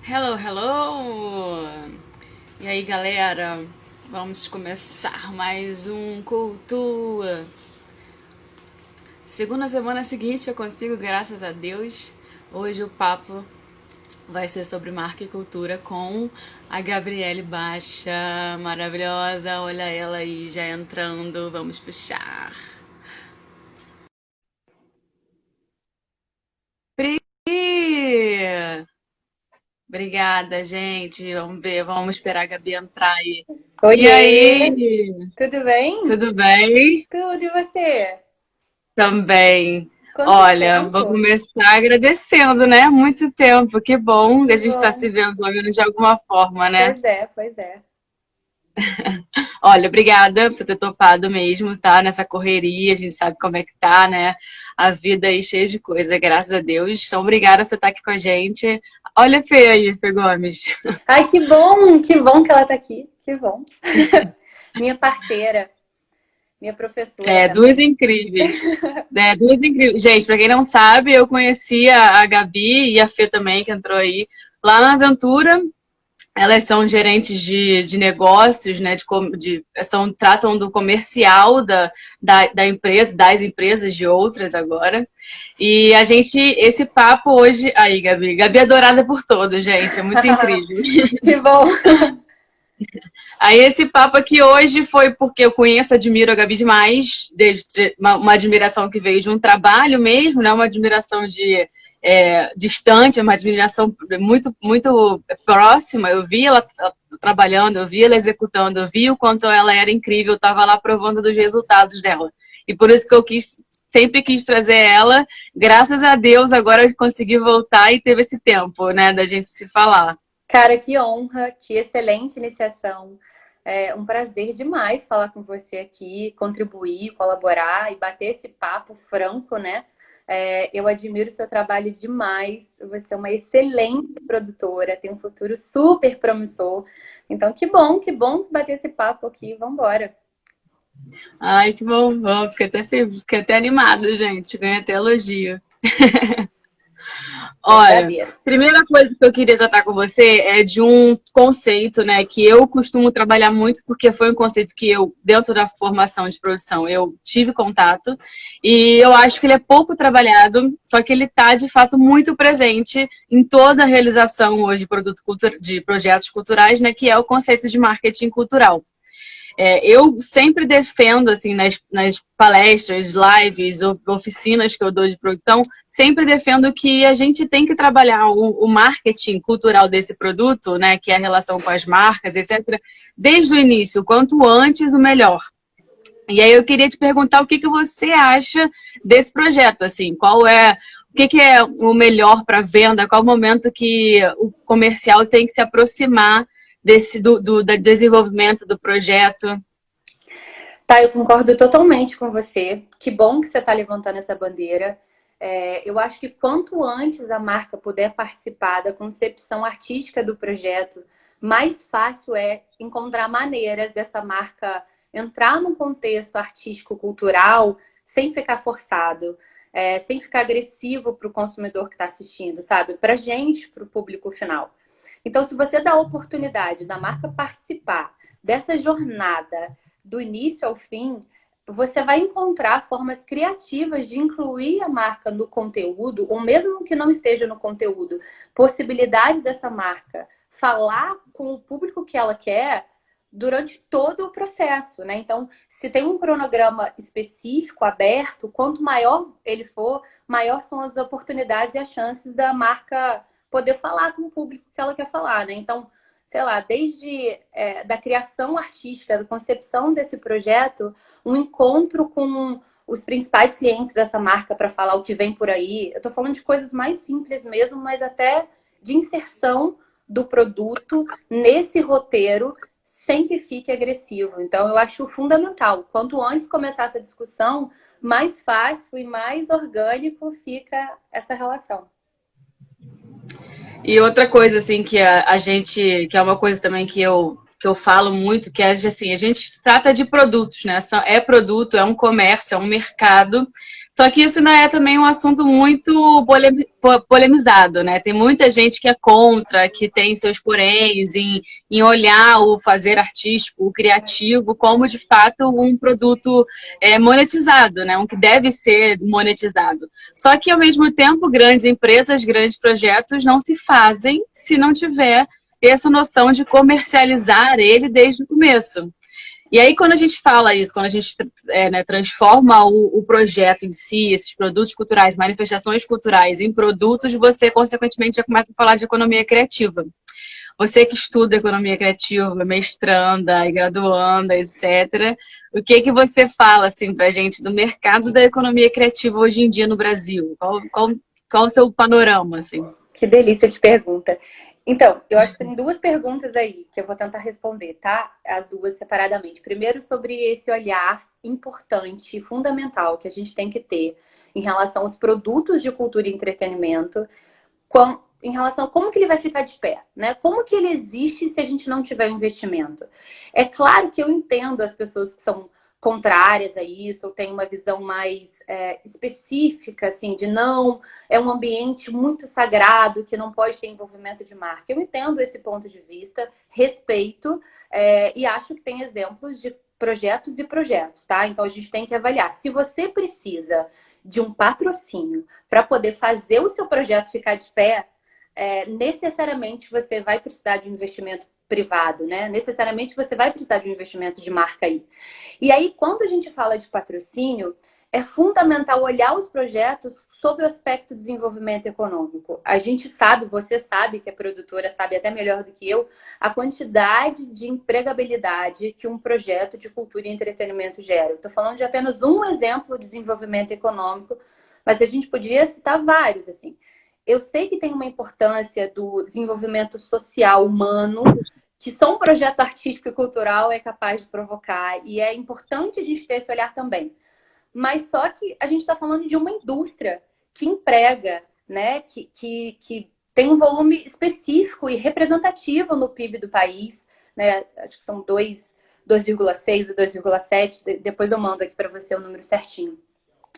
Hello, hello! E aí, galera? Vamos começar mais um Cultura. Segunda semana seguinte eu consigo, graças a Deus. Hoje o papo vai ser sobre marca e cultura com a Gabriele Baixa, maravilhosa. Olha ela aí já entrando, vamos puxar. Pri! Obrigada, gente. Vamos ver, vamos esperar a Gabi entrar aí. E Oiê, aí? tudo bem? Tudo bem? Tudo, e você? Também. Quanto Olha, vou tempo? começar agradecendo, né? Muito tempo. Que bom que a Que gente está bom. se vendo pelo menos de alguma forma, né? Pois é, pois é. Olha, obrigada por você ter topado mesmo, tá? Nessa correria, a gente sabe como é que tá, né? A vida aí cheia de coisa, graças a Deus. Então, obrigada por você estar aqui com a gente. Olha a Fê aí, Fê Gomes. Ai, que bom que ela tá aqui. Que bom. Minha parceira, minha professora É, duas também. incríveis. É, duas incríveis. Gente, pra quem não sabe, eu conhecia a Gabi e a Fê também, que entrou aí, lá na Aventura. Elas são gerentes de negócios, né? Tratam do comercial da empresa, das empresas de outras agora. E a gente, esse papo hoje. Aí, Gabi. Gabi é adorada por todos, gente. É muito incrível. Que bom. Aí esse papo aqui hoje foi porque eu conheço, admiro a Gabi demais, desde uma admiração que veio de um trabalho mesmo, né? Uma admiração distante, uma admiração muito próxima. Eu vi ela trabalhando, eu vi ela executando, eu vi o quanto ela era incrível, eu estava lá provando dos resultados dela. E por isso que sempre quis trazer ela. Graças a Deus, agora eu consegui voltar e teve esse tempo, né, da gente se falar. Cara, que honra, que excelente iniciação. É um prazer demais falar com você aqui, contribuir, colaborar e bater esse papo franco, né? Eu admiro o seu trabalho demais. Você é uma excelente produtora, tem um futuro super promissor. Então, que bom bater esse papo aqui. Vamos embora. Ai, que bom, bom. Fiquei até animada, gente. Ganhei até elogio. Olha, Verdadeiro. primeira coisa que eu queria tratar com você é de um conceito, né, que eu costumo trabalhar muito, porque foi um conceito que eu, dentro da formação de produção, eu tive contato, e eu acho que ele é pouco trabalhado, só que ele está, de fato, muito presente em toda a realização hoje de projetos culturais, né, que é o conceito de marketing cultural. Eu sempre defendo, assim, nas palestras, lives, oficinas que eu dou de produção, sempre defendo que a gente tem que trabalhar o marketing cultural desse produto, né, que é a relação com as marcas, etc., desde o início, quanto antes, o melhor. E aí eu queria te perguntar o que que você acha desse projeto, assim, o que que é o melhor para venda, qual o momento que o comercial tem que se aproximar do desenvolvimento do projeto. Tá, eu concordo totalmente com você. Que bom que você está levantando essa bandeira. Eu acho que quanto antes a marca puder participar da concepção artística do projeto, mais fácil é encontrar maneiras dessa marca entrar num contexto artístico-cultural sem ficar forçado, sem ficar agressivo para o consumidor que está assistindo, sabe? Para a gente, para o público final. Então, se você dá a oportunidade da marca participar dessa jornada do início ao fim, você vai encontrar formas criativas de incluir a marca no conteúdo, ou mesmo que não esteja no conteúdo, possibilidade dessa marca falar com o público que ela quer durante todo o processo, né? Então, se tem um cronograma específico, aberto, quanto maior ele for, maior são as oportunidades e as chances da marca poder falar com o público que ela quer falar, né? Então, sei lá, desde da criação artística, da concepção desse projeto, um encontro com os principais clientes dessa marca para falar o que vem por aí. Eu estou falando de coisas mais simples mesmo, mas até de inserção do produto nesse roteiro sem que fique agressivo. Então, eu acho fundamental. Quanto antes começar essa discussão, mais fácil e mais orgânico fica essa relação. E outra coisa, assim, que é uma coisa também que eu falo muito, que é assim, a gente trata de produtos, né? É produto, é um comércio, é um mercado. Só que isso não é também um assunto muito polemizado, né? Tem muita gente que é contra, que tem seus poréns em olhar o fazer artístico, o criativo, como de fato um produto monetizado, né? Um que deve ser monetizado. Só que, ao mesmo tempo, grandes empresas, grandes projetos não se fazem se não tiver essa noção de comercializar ele desde o começo. E aí, quando a gente fala isso, quando a gente transforma o projeto em si, esses produtos culturais, manifestações culturais, em produtos, você, consequentemente, já começa a falar de economia criativa. Você que estuda economia criativa, mestranda e graduanda, etc., o que você fala, assim, pra gente do mercado da economia criativa hoje em dia no Brasil? Qual o seu panorama, assim? Que delícia de pergunta. Então, eu acho que tem duas perguntas aí que eu vou tentar responder, tá? As duas separadamente. Primeiro, sobre esse olhar importante e fundamental que a gente tem que ter em relação aos produtos de cultura e entretenimento, em relação a como que ele vai ficar de pé, né? Como que ele existe se a gente não tiver investimento? É claro que eu entendo as pessoas que são contrárias a isso, ou têm uma visão mais específica, assim, de não, é um ambiente muito sagrado, que não pode ter envolvimento de marca. Eu entendo esse ponto de vista, respeito, e acho que tem exemplos de projetos e projetos, tá? Então a gente tem que avaliar. Se você precisa de um patrocínio para poder fazer o seu projeto ficar de pé, necessariamente você vai precisar de um investimento privado, né? Necessariamente você vai precisar de um investimento de marca aí. E aí, quando a gente fala de patrocínio, é fundamental olhar os projetos sob o aspecto de desenvolvimento econômico. A gente sabe, você sabe que a produtora sabe até melhor do que eu, a quantidade de empregabilidade que um projeto de cultura e entretenimento gera. Eu estou falando de apenas um exemplo de desenvolvimento econômico, mas a gente podia citar vários, assim. Eu sei que tem uma importância do desenvolvimento social humano, que só um projeto artístico e cultural é capaz de provocar. E é importante a gente ter esse olhar também. Mas só que a gente está falando de uma indústria que emprega, né? Que tem um volume específico e representativo no PIB do país, né? Acho que são 2,6 e 2,7. Depois eu mando aqui para você o número certinho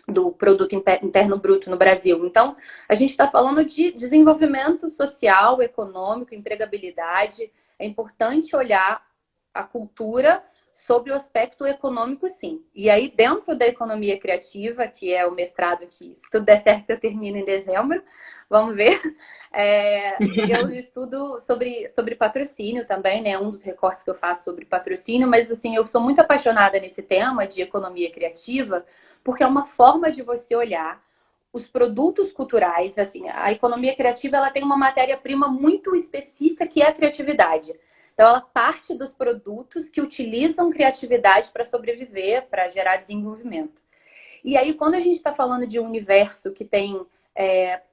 do produto interno bruto no Brasil. Então, a gente está falando de desenvolvimento social, econômico, empregabilidade. É importante olhar a cultura sobre o aspecto econômico, sim. E aí, dentro da economia criativa, que é o mestrado que, se tudo der certo, eu termino em dezembro, vamos ver. Eu estudo sobre patrocínio também, né? Um dos recortes que eu faço sobre patrocínio, mas, assim, eu sou muito apaixonada nesse tema de economia criativa, porque é uma forma de você olhar os produtos culturais, assim, a economia criativa, ela tem uma matéria-prima muito específica, que é a criatividade. Então, ela parte dos produtos que utilizam criatividade para sobreviver, para gerar desenvolvimento. E aí, quando a gente está falando de um universo que tem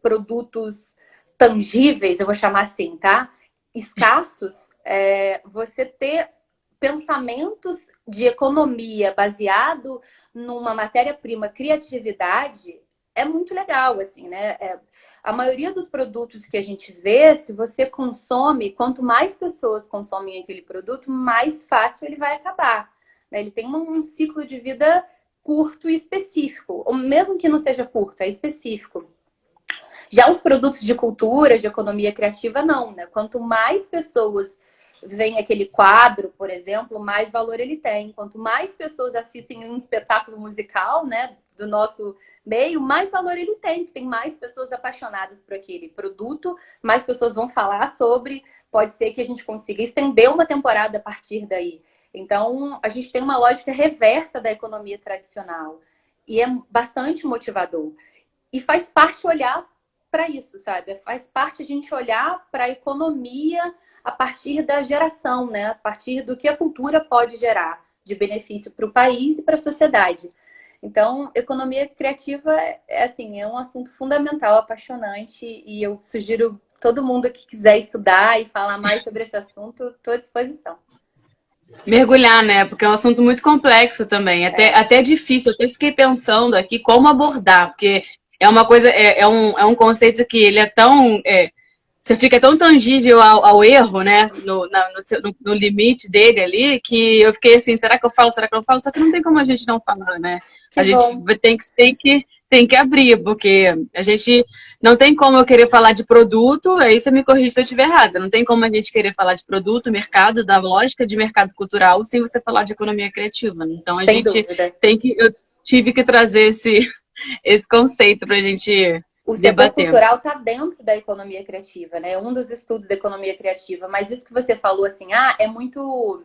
produtos tangíveis, eu vou chamar assim, tá? Escassos, você ter pensamentos de economia baseado numa matéria-prima criatividade é muito legal, assim, né? A maioria dos produtos que a gente vê, se você consome, quanto mais pessoas consomem aquele produto, mais fácil ele vai acabar, né? Ele tem um ciclo de vida curto e específico, ou mesmo que não seja curto, é específico. Já os produtos de cultura, de economia criativa, não, né? Quanto mais pessoas veem aquele quadro, por exemplo, mais valor ele tem. Quanto mais pessoas assistem um espetáculo musical, né, do nosso meio, mais valor ele tem, porque tem mais pessoas apaixonadas por aquele produto, mais pessoas vão falar sobre, pode ser que a gente consiga estender uma temporada a partir daí. Então, a gente tem uma lógica reversa da economia tradicional e é bastante motivador. E faz parte olhar para isso, sabe? Faz parte a gente olhar para a economia a partir da geração, né? A partir do que a cultura pode gerar de benefício para o país e para a sociedade. Então, economia criativa é um assunto fundamental, apaixonante, e eu sugiro todo mundo que quiser estudar e falar mais sobre esse assunto, estou à disposição. Mergulhar, né? Porque é um assunto muito complexo também, até difícil. Eu até fiquei pensando aqui como abordar, porque é uma coisa, é um conceito que ele é tão... você fica tão tangível ao erro, né? No limite dele ali, que eu fiquei assim, será que eu falo, será que eu não falo? Só que não tem como a gente não falar, né? A gente tem tem que abrir, porque a gente não tem como eu querer falar de produto, aí você me corrige se eu estiver errada. Não tem como a gente querer falar de produto, mercado, da lógica de mercado cultural, sem você falar de economia criativa. Então a Sem gente dúvida. tem que. Eu tive que trazer esse conceito para a gente O setor debater. cultural está dentro da economia criativa, né? É um dos estudos da economia criativa. Mas isso que você falou, assim, é muito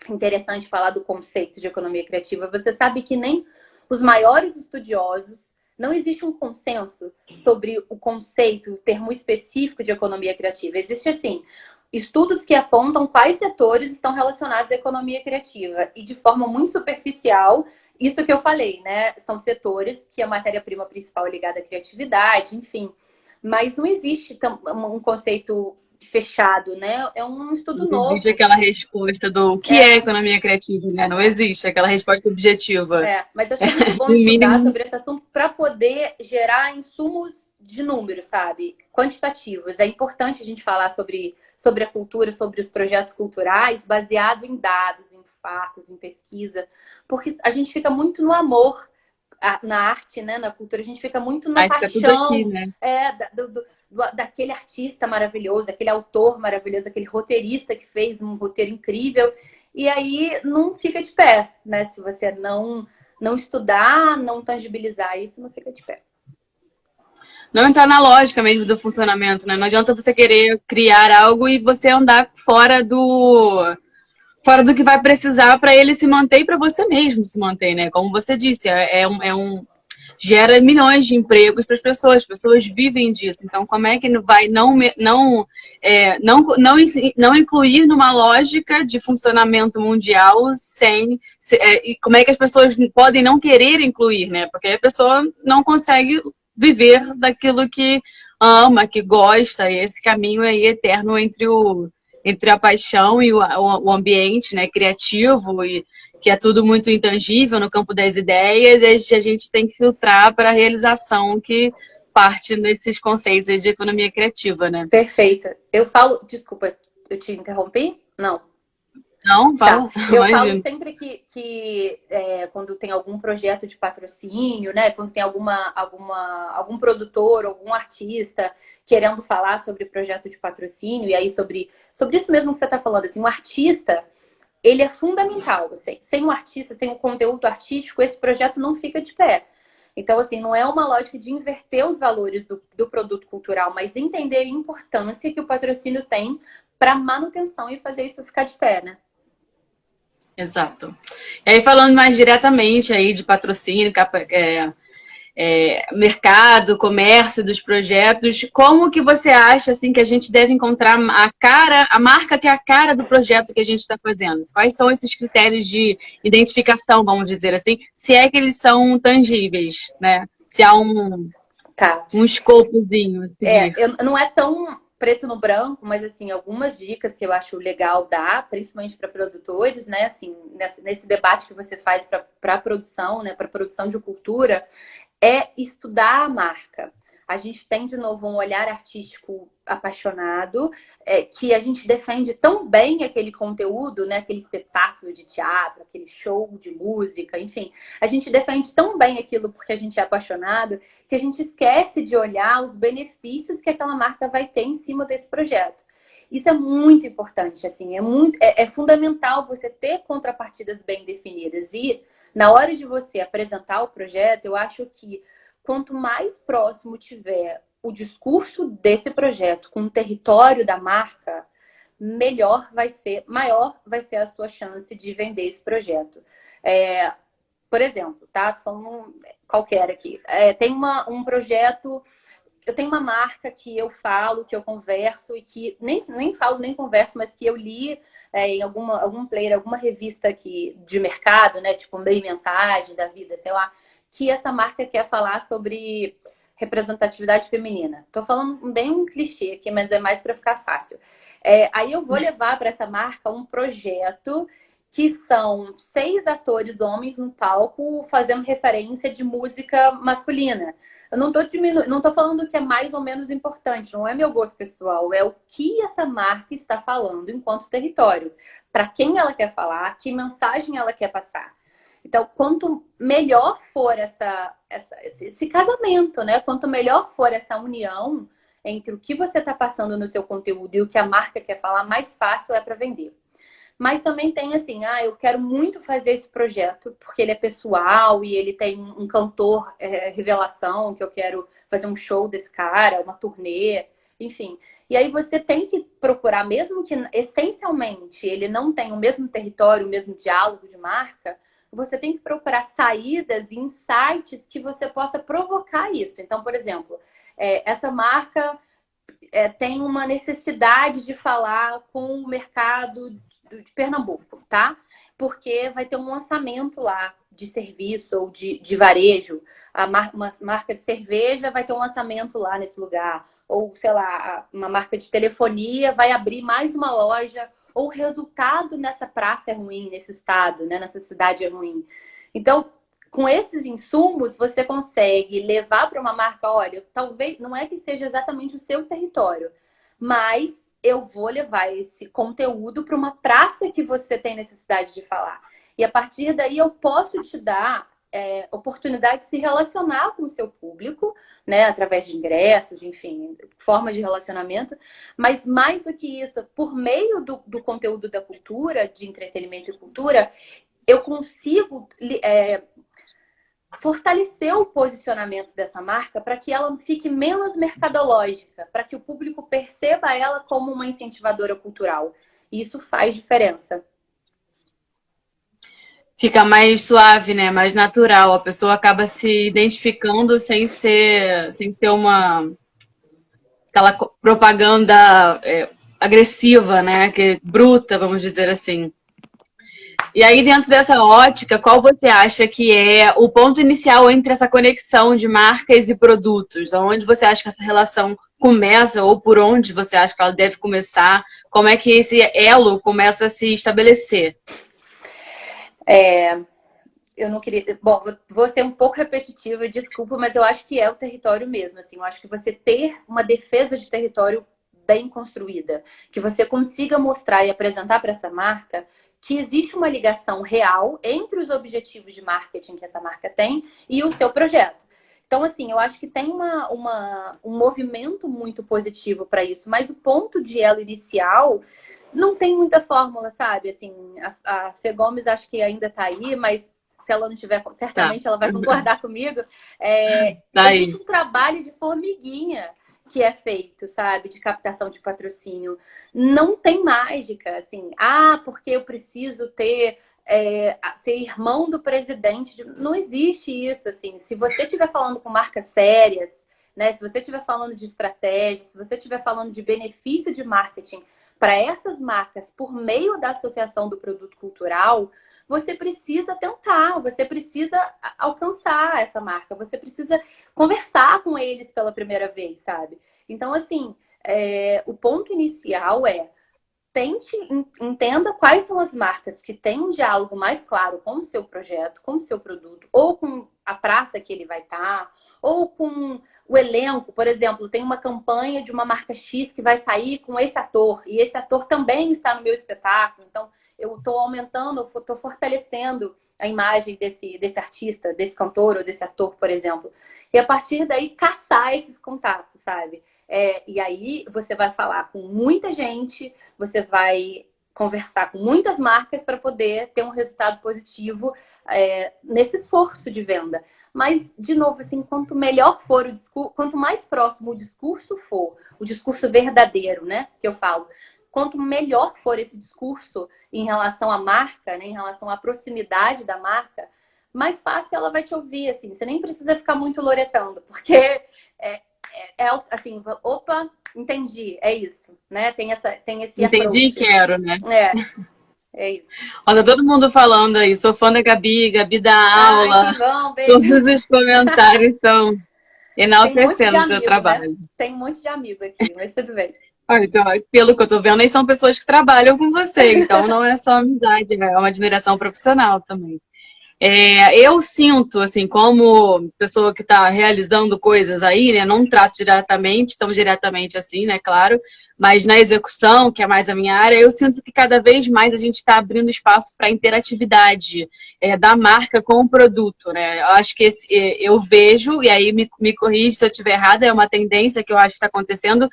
interessante falar do conceito de economia criativa. Você sabe que nem os maiores estudiosos, não existe um consenso sobre o conceito, o termo específico de economia criativa. Existe, assim, estudos que apontam quais setores estão relacionados à economia criativa. E de forma muito superficial, isso que eu falei, né? São setores que a matéria-prima principal é ligada à criatividade, enfim. Mas não existe um conceito fechado, né? É um estudo Não existe novo. aquela resposta do que é economia criativa, né? Não existe aquela resposta objetiva. Mas eu achei muito bom No estudar mínimo, sobre esse assunto para poder gerar insumos de números, sabe? Quantitativos. É importante a gente falar sobre a cultura, sobre os projetos culturais, baseado em dados, em fatos, em pesquisa, porque a gente fica muito no amor na arte, né? Na cultura, a gente fica muito na aí fica tudo aqui, paixão né? daquele artista maravilhoso, daquele autor maravilhoso, aquele roteirista que fez um roteiro incrível. E aí não fica de pé, né? Se você não estudar, não tangibilizar isso, não fica de pé. Não entrar na lógica mesmo do funcionamento, né? Não adianta você querer criar algo e você andar fora do que vai precisar para ele se manter e para você mesmo se manter, né? Como você disse, gera milhões de empregos para as pessoas vivem disso. Então, como é que vai não incluir numa lógica de funcionamento mundial e como é que as pessoas podem não querer incluir, né? Porque a pessoa não consegue viver daquilo que ama, que gosta, e esse caminho aí eterno entre a paixão e o ambiente, né, criativo, e que é tudo muito intangível no campo das ideias, e a gente tem que filtrar para a realização que parte desses conceitos de economia criativa, né? Perfeito. Eu falo, desculpa, eu te interrompi? Não. Não, fala, Eu falo imagino. sempre que quando tem algum projeto de patrocínio, né? Quando tem algum produtor, algum artista querendo falar sobre projeto de patrocínio, e aí sobre isso mesmo que você está falando, assim, um artista, ele é fundamental. Assim, sem um artista, sem um conteúdo artístico, esse projeto não fica de pé. Então, assim, não é uma lógica de inverter os valores do produto cultural, mas entender a importância que o patrocínio tem para manutenção e fazer isso ficar de pé, né? Exato. E aí, falando mais diretamente aí de patrocínio, mercado, comércio dos projetos, como que você acha assim que a gente deve encontrar a marca que é a cara do projeto que a gente está fazendo? Quais são esses critérios de identificação, vamos dizer assim, se é que eles são tangíveis, né? Se há um escopozinho a seguir. Não é tão preto no branco, mas assim, algumas dicas que eu acho legal dar, principalmente para produtores, né? Assim, nesse debate que você faz para a produção, né? Para produção de cultura, é estudar a marca. A gente tem, de novo, um olhar artístico apaixonado, que a gente defende tão bem aquele conteúdo, né? Aquele espetáculo de teatro, aquele show de música, enfim. A gente defende tão bem aquilo porque a gente é apaixonado, que a gente esquece de olhar os benefícios que aquela marca vai ter em cima desse projeto. Isso é muito importante, assim, é fundamental você ter contrapartidas bem definidas. E na hora de você apresentar o projeto, eu acho que quanto mais próximo tiver o discurso desse projeto com o território da marca, maior vai ser a sua chance de vender esse projeto. Por exemplo, tá? Só qualquer aqui. Tem um projeto. Eu tenho uma marca que eu falo, que eu converso e que nem falo, nem converso, mas que eu li em algum player, alguma revista aqui de mercado, né? Tipo Meio Mensagem da Vida, sei lá, que essa marca quer falar sobre representatividade feminina. Tô falando bem um clichê aqui, mas é mais para ficar fácil. Aí eu vou levar para essa marca um projeto que são 6 atores homens no palco fazendo referência de música masculina. Eu não tô falando que é mais ou menos importante, não é meu gosto pessoal, é o que essa marca está falando enquanto território, para quem ela quer falar, que mensagem ela quer passar. Então, quanto melhor for esse casamento, né? Quanto melhor for essa união entre o que você está passando no seu conteúdo e o que a marca quer falar, mais fácil é para vender. Mas também tem assim, eu quero muito fazer esse projeto, porque ele é pessoal e ele tem um cantor revelação, que eu quero fazer um show desse cara, uma turnê, enfim. E aí você tem que procurar, mesmo que essencialmente ele não tenha o mesmo território, o mesmo diálogo de marca, você tem que procurar saídas e insights que você possa provocar isso. Então, por exemplo, essa marca tem uma necessidade de falar com o mercado de Pernambuco, tá? Porque vai ter um lançamento lá de serviço ou de varejo. Uma marca de cerveja vai ter um lançamento lá nesse lugar. Ou, sei lá, uma marca de telefonia vai abrir mais uma loja. Ou o resultado nessa praça é ruim, nesse estado, né? Nessa cidade é ruim. Então, com esses insumos, você consegue levar para uma marca, olha, talvez não é que seja exatamente o seu território, mas eu vou levar esse conteúdo para uma praça que você tem necessidade de falar. E a partir daí eu posso te dar oportunidade de se relacionar com o seu público, né, através de ingressos, enfim, formas de relacionamento. Mas mais do que isso, por meio do conteúdo da cultura, de entretenimento e cultura, eu consigo fortalecer o posicionamento dessa marca para que ela fique menos mercadológica, para que o público perceba ela como uma incentivadora cultural. E isso faz diferença. Fica mais suave, né? Mais natural. A pessoa acaba se identificando sem ser aquela propaganda agressiva, né? Que bruta, vamos dizer assim. E aí, dentro dessa ótica, qual você acha que é o ponto inicial entre essa conexão de marcas e produtos? Onde você acha que essa relação começa ou por onde você acha que ela deve começar? Como é que esse elo começa a se estabelecer? Eu não queria... Bom, vou ser um pouco repetitiva, desculpa, mas eu acho que é o território mesmo. Assim, eu acho que você ter uma defesa de território bem construída, que você consiga mostrar e apresentar para essa marca que existe uma ligação real entre os objetivos de marketing que essa marca tem e o seu projeto. Então, assim, eu acho que tem um movimento muito positivo para isso, mas o ponto de elo inicial não tem muita fórmula, sabe? Assim, a Fê Gomes acho que ainda está aí, mas se ela não tiver, certamente ela vai concordar comigo. Existe um trabalho de formiguinha que é feito, sabe? De captação de patrocínio. Não tem mágica, assim. Porque eu preciso ser irmão do presidente. Não existe isso, assim. Se você estiver falando com marcas sérias, né? Se você estiver falando de estratégia, se você estiver falando de benefício de marketing para essas marcas por meio da associação do produto cultural, você precisa tentar, você precisa alcançar essa marca, você precisa conversar com eles pela primeira vez, sabe? Então, assim, o ponto inicial entenda quais são as marcas que têm um diálogo mais claro com o seu projeto, com o seu produto, ou com a praça que ele vai estar, ou com o elenco. Por exemplo, tem uma campanha de uma marca X que vai sair com esse ator, e esse ator também está no meu espetáculo. Então, eu estou aumentando, eu estou fortalecendo a imagem desse artista, desse cantor ou desse ator, por exemplo. E a partir daí, caçar esses contatos, sabe? E aí, você vai falar com muita gente, você vai conversar com muitas marcas para poder ter um resultado positivo nesse esforço de venda. Mas, de novo, assim, quanto melhor for o discurso, quanto mais próximo o discurso for, o discurso verdadeiro, né, que eu falo, quanto melhor for esse discurso em relação à marca, né, em relação à proximidade da marca, mais fácil ela vai te ouvir, assim. Você nem precisa ficar muito loretando, porque assim, opa, entendi, é isso, né? Tem esse Entendi e quero, né? É isso. Olha, todo mundo falando aí, sou fã da Gabi dá aula. Que bom, beijo. Todos os comentários estão enaltecendo o seu trabalho. Né? Tem um monte de amigo aqui, mas tudo bem. Então, pelo que eu tô vendo, aí são pessoas que trabalham com você, então não é só amizade, é uma admiração profissional também. Eu sinto, assim, como pessoa que está realizando coisas aí, né? Não trato diretamente, tão diretamente assim, né? Claro, mas na execução, que é mais a minha área, eu sinto que cada vez mais a gente está abrindo espaço para interatividade da marca com o produto, né? Eu acho que eu vejo, e aí me corrige se eu estiver errada, é uma tendência que eu acho que está acontecendo,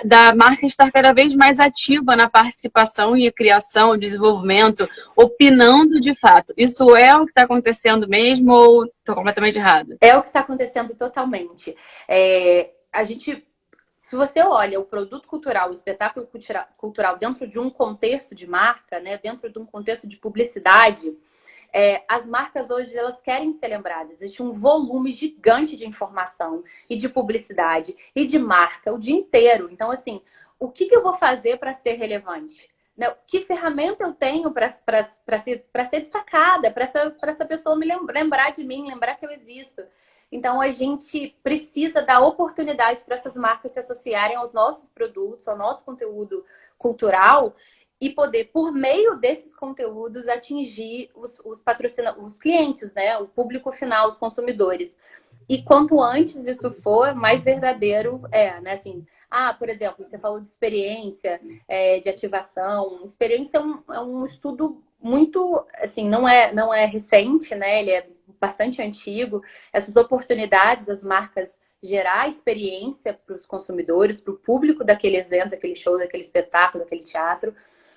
da marca estar cada vez mais ativa na participação e criação, desenvolvimento, opinando de fato. Isso é o que está acontecendo mesmo ou estou completamente errada? É o que está acontecendo totalmente. Se você olha o produto cultural, o espetáculo cultural dentro de um contexto de marca, né, dentro de um contexto de publicidade, as marcas hoje elas querem ser lembradas. Existe um volume gigante de informação e de publicidade e de marca o dia inteiro. Então, assim, o que eu vou fazer para ser relevante? Né? Que ferramenta eu tenho para ser destacada, para essa pessoa me lembrar de mim, lembrar que eu existo? Então, a gente precisa dar oportunidade para essas marcas se associarem aos nossos produtos, ao nosso conteúdo cultural e poder, por meio desses conteúdos, atingir os clientes, né? O público final, os consumidores. E quanto antes isso for, mais verdadeiro né? Assim, por exemplo, você falou de experiência, de ativação. Experiência é um estudo muito, assim, não é recente, né? Ele é bastante antigo. Essas oportunidades das marcas gerar experiência para os consumidores, para o público daquele evento, daquele show, daquele espetáculo, daquele teatro.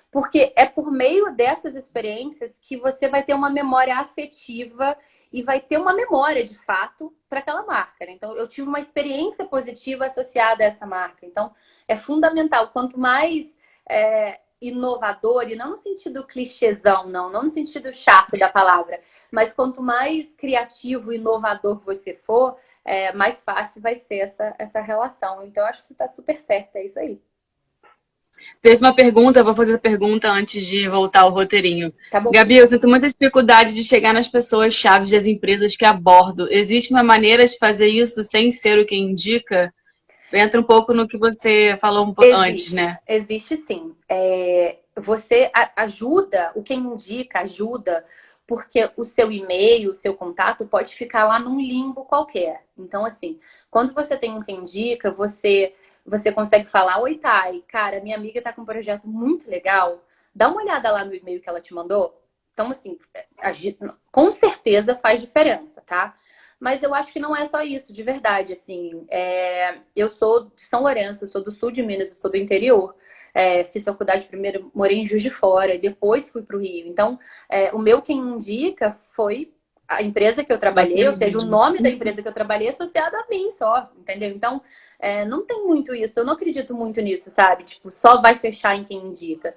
Porque é por meio dessas experiências que você vai ter uma memória afetiva e vai ter uma memória, de fato, para aquela marca. Né? Então, eu tive uma experiência positiva associada a essa marca. Então, é fundamental. Quanto mais inovador, e não no sentido clichêzão, não no sentido chato da palavra, mas quanto mais criativo e inovador você for, mais fácil vai ser essa relação. Então, eu acho que você está super certa, é isso aí. Teve uma pergunta, eu vou fazer a pergunta antes de voltar ao roteirinho. Tá bom. Gabi, eu sinto muita dificuldade de chegar nas pessoas-chave das empresas que abordo. Existe uma maneira de fazer isso sem ser o que indica? Entra um pouco no que você falou um pouco antes, né? Existe sim. Você ajuda, o quem indica ajuda, porque o seu e-mail, o seu contato pode ficar lá num limbo qualquer. Então, assim, quando você tem um quem indica, você consegue falar: oi, Thay, cara, minha amiga tá com um projeto muito legal. Dá uma olhada lá no e-mail que ela te mandou. Então, assim, com certeza faz diferença, tá? Mas eu acho que não é só isso, de verdade, assim. Eu sou de São Lourenço, eu sou do sul de Minas, eu sou do interior. Fiz faculdade primeiro, morei em Juiz de Fora, depois fui para o Rio. Então, o meu quem indica foi a empresa que eu trabalhei, ou seja, o nome da empresa que eu trabalhei é associado a mim só, entendeu? Então, não tem muito isso, eu não acredito muito nisso, sabe? Tipo, só vai fechar em quem indica.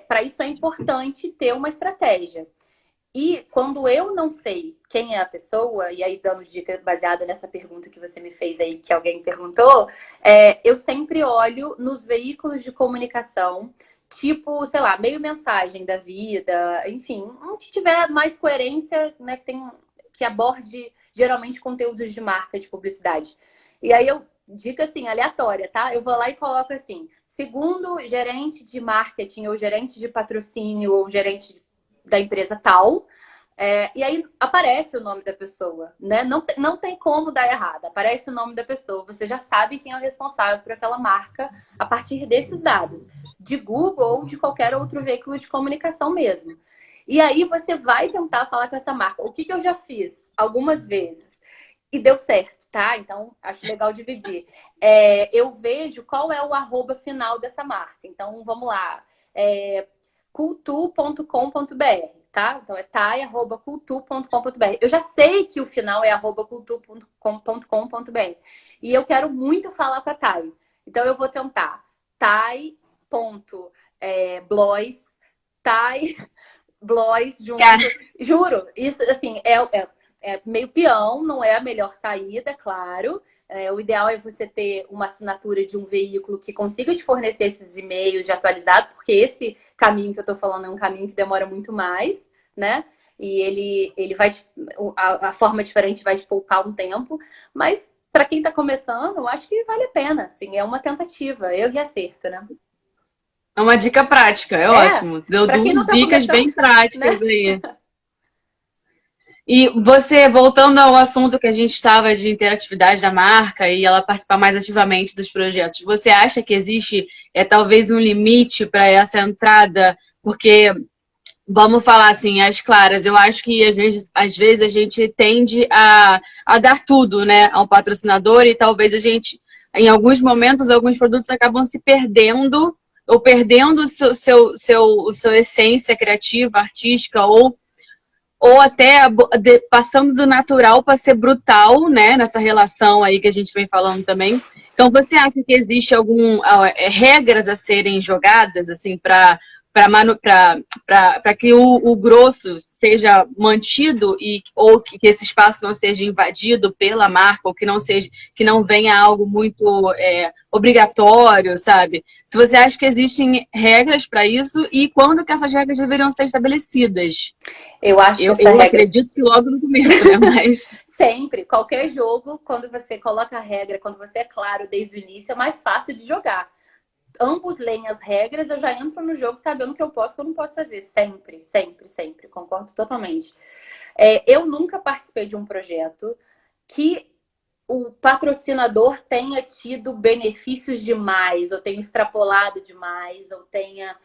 Para isso é importante ter uma estratégia. E quando eu não sei quem é a pessoa, e aí dando dica baseada nessa pergunta que você me fez aí, que alguém perguntou, eu sempre olho nos veículos de comunicação, tipo, sei lá, meio mensagem da vida, enfim, um que tiver mais coerência, né, que aborde geralmente conteúdos de marca, de publicidade. E aí dica assim, aleatória, tá? Eu vou lá e coloco assim: segundo gerente de marketing, ou gerente de patrocínio, ou gerente da empresa tal, e aí aparece o nome da pessoa, né? Não tem como dar errado, aparece o nome da pessoa, você já sabe quem é o responsável por aquela marca a partir desses dados, de Google ou de qualquer outro veículo de comunicação mesmo. E aí você vai tentar falar com essa marca. O que eu já fiz algumas vezes e deu certo, tá? Então, acho legal dividir. Eu vejo qual é o arroba final dessa marca. Então, vamos lá. cultu.com.br, tá? Então é thay@cultu.com.br. Eu já sei que o final é @cultu.com.br. E eu quero muito falar com a Thay. Então eu vou tentar thay.blois, Thay Blois junto. Juro, isso assim é meio peão, não é a melhor saída, claro. O ideal é você ter uma assinatura de um veículo que consiga te fornecer esses e-mails de atualizado, porque esse caminho que eu estou falando é um caminho que demora muito mais, né? E ele vai a forma diferente vai te poupar um tempo, mas para quem está começando, eu acho que vale a pena, assim, é uma tentativa, eu e acerto, né? É uma dica prática, é ótimo. Deu duas tá dicas bem práticas, né? aí. E você, voltando ao assunto que a gente estava de interatividade da marca e ela participar mais ativamente dos projetos, você acha que existe talvez um limite para essa entrada? Porque, vamos falar assim, as claras, eu acho que às vezes a gente tende a dar tudo, né, ao patrocinador e talvez a gente, em alguns momentos, alguns produtos acabam se perdendo ou perdendo sua essência criativa, artística ou até passando do natural para ser brutal, né? Nessa relação aí que a gente vem falando também. Então, você acha que existe regras a serem jogadas, assim, para que o grosso seja mantido ou que esse espaço não seja invadido pela marca, ou que não venha algo muito obrigatório, sabe? Se você acha que existem regras para isso e quando que essas regras deveriam ser estabelecidas? Eu acho que essa Eu regra acredito que logo no começo, né? Mas. sempre, qualquer jogo, quando você coloca a regra, quando você é claro desde o início, é mais fácil de jogar. Ambos leem as regras, eu já entro no jogo sabendo o que eu posso e o que eu não posso fazer. Sempre, sempre, sempre. Concordo totalmente. Eu nunca participei de um projeto que o patrocinador tenha tido benefícios demais, ou tenha extrapolado demais, ou tenha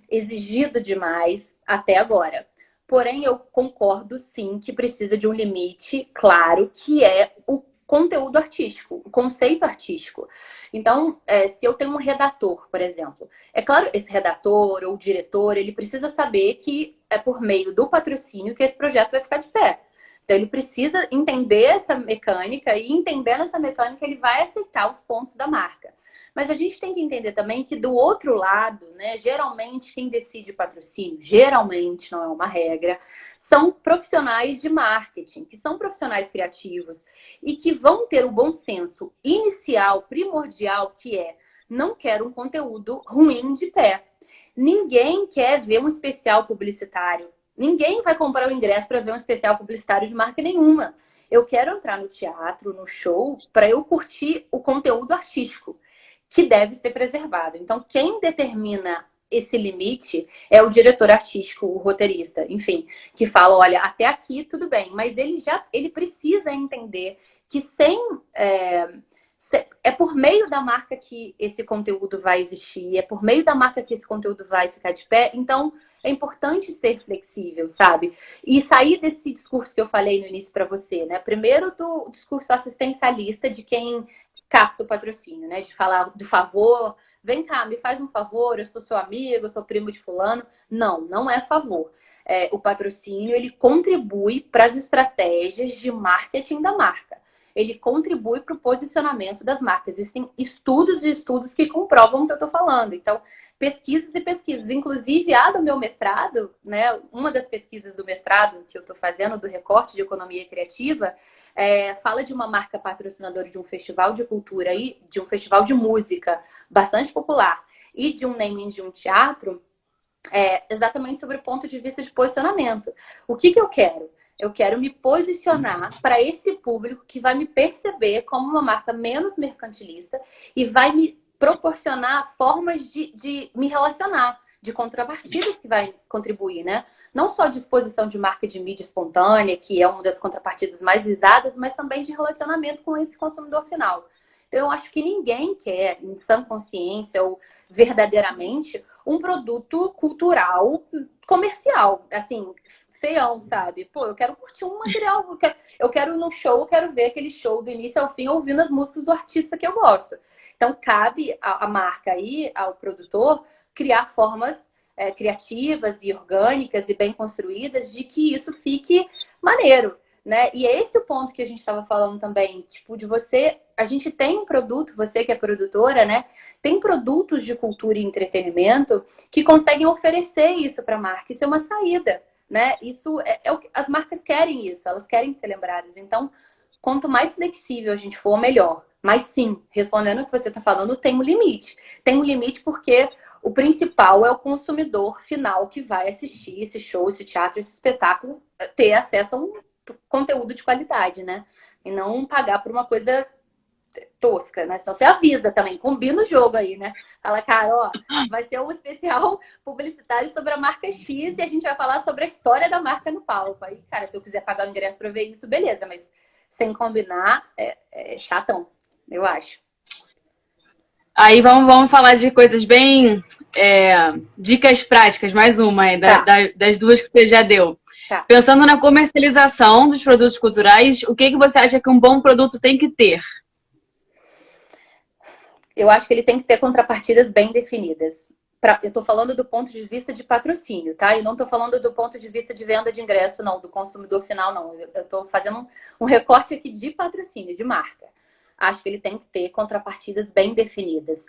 exigido demais até agora. Porém, eu concordo sim que precisa de um limite claro, que é o conteúdo artístico, o conceito artístico. Então, se eu tenho um redator, por exemplo, é claro, esse redator ou diretor, ele precisa saber que é por meio do patrocínio que esse projeto vai ficar de pé. Então, ele precisa entender essa mecânica e, entendendo essa mecânica, ele vai aceitar os pontos da marca. Mas a gente tem que entender também que, do outro lado, né, geralmente quem decide patrocínio, geralmente, não é uma regra, são profissionais de marketing, que são profissionais criativos e que vão ter o bom senso inicial, primordial, que é: não quero um conteúdo ruim de pé. Ninguém quer ver um especial publicitário. Ninguém vai comprar o ingresso para ver um especial publicitário de marca nenhuma. Eu quero entrar no teatro, no show, para eu curtir o conteúdo artístico, que deve ser preservado. Então, quem determina esse limite é o diretor artístico, o roteirista, enfim, que fala: olha, até aqui tudo bem, mas ele precisa entender que é por meio da marca que esse conteúdo vai existir, é por meio da marca que esse conteúdo vai ficar de pé. Então, é importante ser flexível, sabe? E sair desse discurso que eu falei no início para você, né? Primeiro, do discurso assistencialista de quem capta o patrocínio, né? De falar do favor: vem cá, me faz um favor, eu sou seu amigo, eu sou primo de fulano. Não, não é favor. O patrocínio, ele contribui para as estratégias de marketing da marca. Ele contribui para o posicionamento das marcas. Existem estudos e estudos que comprovam o que eu estou falando. Então, pesquisas e pesquisas. Inclusive, a do meu mestrado, né? Uma das pesquisas do mestrado que eu estou fazendo, do recorte de economia criativa, fala de uma marca patrocinadora de um festival de cultura e de um festival de música bastante popular e de um naming de um teatro, exatamente sobre o ponto de vista de posicionamento. O que eu quero? Eu quero me posicionar para esse público que vai me perceber como uma marca menos mercantilista e vai me proporcionar formas de me relacionar, de contrapartidas que vai contribuir, né? Não só de exposição de marca de mídia espontânea, que é uma das contrapartidas mais visadas, mas também de relacionamento com esse consumidor final. Então, eu acho que ninguém quer, em sã consciência ou verdadeiramente, um produto cultural comercial, assim, feião, sabe? Pô, eu quero curtir um material, eu quero ir no show, eu quero ver aquele show do início ao fim, ouvindo as músicas do artista que eu gosto. Então, cabe à marca aí, ao produtor, criar formas criativas e orgânicas e bem construídas de que isso fique maneiro, né? E é esse o ponto que a gente estava falando também, tipo, de você... A gente tem um produto, você que é produtora, né? Tem produtos de cultura e entretenimento que conseguem oferecer isso para a marca. Isso é uma saída, né? Isso as marcas querem isso, elas querem ser lembradas. Então, quanto mais flexível a gente for, melhor. Mas sim, respondendo o que você está falando, tem um limite. Tem um limite porque o principal é o consumidor final que vai assistir esse show, esse teatro, esse espetáculo, ter acesso a um conteúdo de qualidade, né? E não pagar por uma coisa tosca, né? Então você avisa também, combina o jogo aí, né? Fala, cara, ó, vai ser um especial publicitário sobre a marca X e a gente vai falar sobre a história da marca no palco. Aí, cara, se eu quiser pagar o ingresso pra ver isso, beleza, mas sem combinar, é chatão, eu acho. Aí vamos falar de coisas bem... dicas práticas, mais uma aí, das duas que você já deu. Tá. Pensando na comercialização dos produtos culturais, o que você acha que um bom produto tem que ter? Eu acho que ele tem que ter contrapartidas bem definidas. Eu estou falando do ponto de vista de patrocínio, tá? Eu não estou falando do ponto de vista de venda de ingresso, não, do consumidor final, não. Eu estou fazendo um recorte aqui de patrocínio, de marca. Acho que ele tem que ter contrapartidas bem definidas.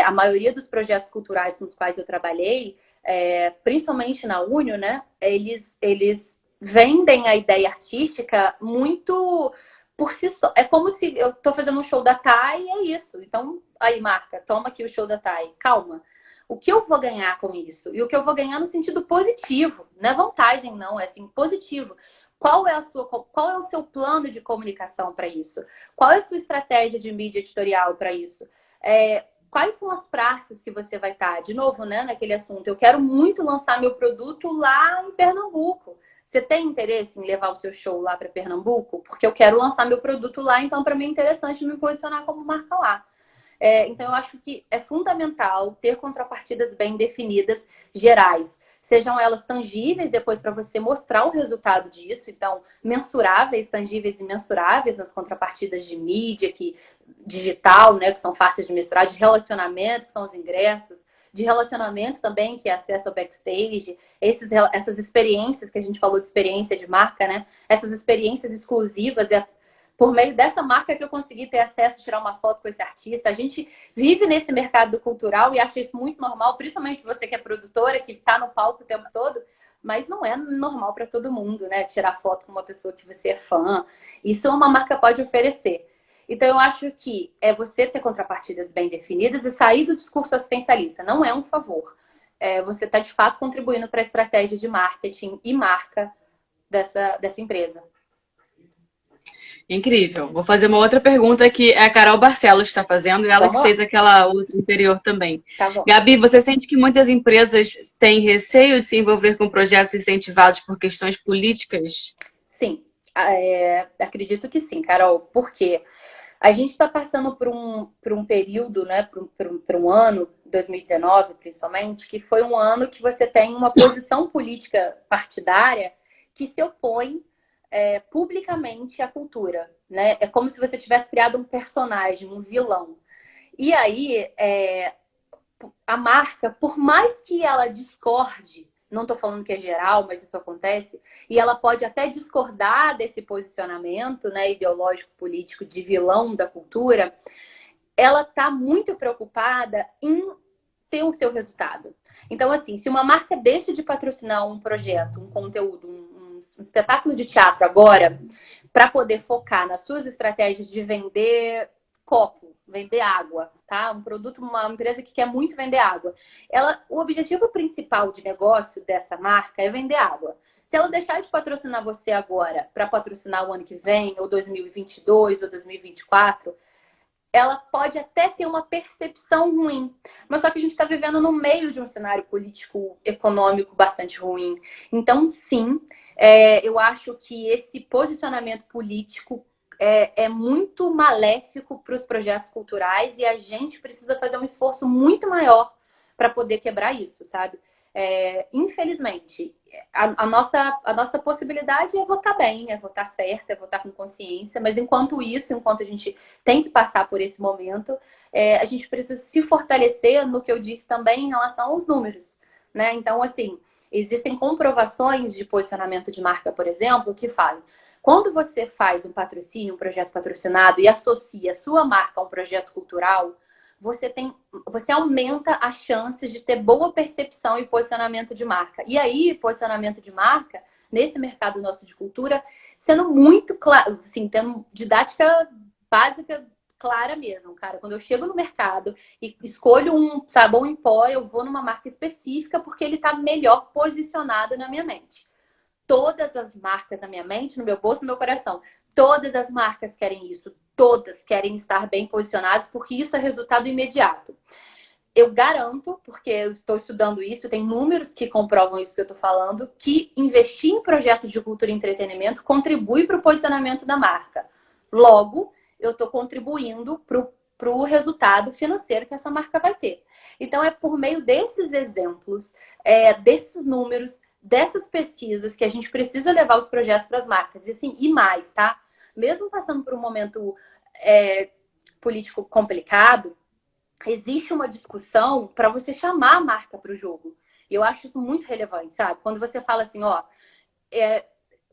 A maioria dos projetos culturais com os quais eu trabalhei, principalmente na Unio, né? Eles vendem a ideia artística muito por si só. É como se eu estou fazendo um show da Thay e é isso. Então, aí, marca, toma aqui o show da Thay. Calma. O que eu vou ganhar com isso? E o que eu vou ganhar no sentido positivo. Não é vantagem, não. É assim, positivo. Qual é o seu plano de comunicação para isso? Qual é a sua estratégia de mídia editorial para isso? Quais são as praças que você vai estar? De novo, né, naquele assunto. Eu quero muito lançar meu produto lá em Pernambuco. Você tem interesse em levar o seu show lá para Pernambuco? Porque eu quero lançar meu produto lá, então para mim é interessante me posicionar como marca lá. Então eu acho que é fundamental ter contrapartidas bem definidas, gerais. Sejam elas tangíveis depois para você mostrar o resultado disso. Então, mensuráveis, tangíveis e mensuráveis nas contrapartidas de mídia, digital, né, que são fáceis de mensurar, de relacionamento, que são os ingressos, de relacionamento também, que é acesso ao backstage, essas experiências que a gente falou de experiência de marca, né? Essas experiências exclusivas, por meio dessa marca que eu consegui ter acesso a tirar uma foto com esse artista. A gente vive nesse mercado cultural e acha isso muito normal, principalmente você que é produtora, que está no palco o tempo todo, mas não é normal para todo mundo, né? Tirar foto com uma pessoa que você é fã. Isso uma marca pode oferecer. Então, eu acho que é você ter contrapartidas bem definidas e sair do discurso assistencialista. Não é um favor. Você está, de fato, contribuindo para a estratégia de marketing e marca dessa empresa. Incrível. Vou fazer uma outra pergunta que é a Carol Barcelos está fazendo, e ela que fez aquela outra anterior também. Tá bom. Gabi, você sente que muitas empresas têm receio de se envolver com projetos incentivados por questões políticas? Sim, acredito que sim, Carol. Por quê? A gente está passando por um período, né, por um ano, 2019 principalmente, que foi um ano que você tem uma posição política partidária que se opõe publicamente à cultura, né? É como se você tivesse criado um personagem, um vilão. E aí, a marca, por mais que ela discorde, não estou falando que é geral, mas isso acontece, e ela pode até discordar desse posicionamento, né, ideológico, político, de vilão da cultura, ela está muito preocupada em ter o seu resultado. Então, assim, se uma marca deixa de patrocinar um projeto, um conteúdo, um espetáculo de teatro agora, para poder focar nas suas estratégias de vender copo, vender água, tá? Um produto, uma empresa que quer muito vender água. O objetivo principal de negócio dessa marca é vender água. Se ela deixar de patrocinar você agora para patrocinar o ano que vem, ou 2022, ou 2024, ela pode até ter uma percepção ruim. Mas só que a gente está vivendo no meio de um cenário político, econômico bastante ruim. Então, sim, eu acho que esse posicionamento político é muito maléfico para os projetos culturais e a gente precisa fazer um esforço muito maior para poder quebrar isso, sabe? Infelizmente, a nossa possibilidade é votar bem, é votar certo, é votar com consciência, mas enquanto a gente tem que passar por esse momento, a gente precisa se fortalecer no que eu disse também em relação aos números, né? Então, assim, existem comprovações de posicionamento de marca, por exemplo, que falam: quando você faz um patrocínio, um projeto patrocinado e associa a sua marca a um projeto cultural, você aumenta as chances de ter boa percepção e posicionamento de marca. E aí, posicionamento de marca, nesse mercado nosso de cultura, sendo muito claro, assim, tendo didática básica clara mesmo, cara. Quando eu chego no mercado e escolho um sabão em pó, eu vou numa marca específica porque ele está melhor posicionado na minha mente. Todas as marcas na minha mente, no meu bolso, no meu coração, todas as marcas querem isso. todas querem estar bem posicionadas, porque isso é resultado imediato. Eu garanto, porque eu estou estudando isso, tem números que comprovam isso que eu estou falando, que investir em projetos de cultura e entretenimento contribui para o posicionamento da marca. Logo, eu estou contribuindo para o resultado financeiro que essa marca vai ter. Então, é por meio desses exemplos, desses números, dessas pesquisas que a gente precisa levar os projetos para as marcas. E, assim, e mais, tá? Mesmo passando por um momento político complicado, existe uma discussão para você chamar a marca para o jogo. E eu acho isso muito relevante, sabe? Quando você fala assim, ó,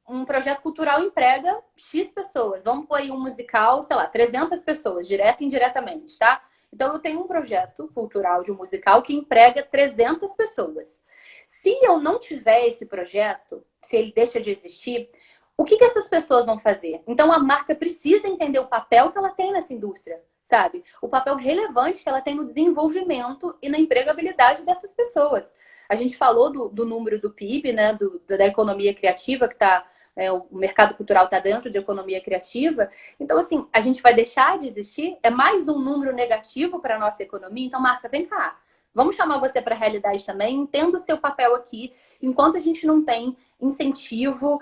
um projeto cultural emprega X pessoas. Vamos pôr aí um musical, sei lá, 300 pessoas, direta e indiretamente, tá? Então, eu tenho um projeto cultural de um musical que emprega 300 pessoas. Se eu não tiver esse projeto, se ele deixa de existir, o que essas pessoas vão fazer? Então, a marca precisa entender o papel que ela tem nessa indústria, sabe? O papel relevante que ela tem no desenvolvimento e na empregabilidade dessas pessoas. A gente falou do número do PIB, né? Da economia criativa, que tá... o mercado cultural está dentro de economia criativa. Então, assim, a gente vai deixar de existir? É mais um número negativo para a nossa economia? Então, marca, vem cá. Vamos chamar você para a realidade também. Entenda o seu papel aqui. Enquanto a gente não tem incentivo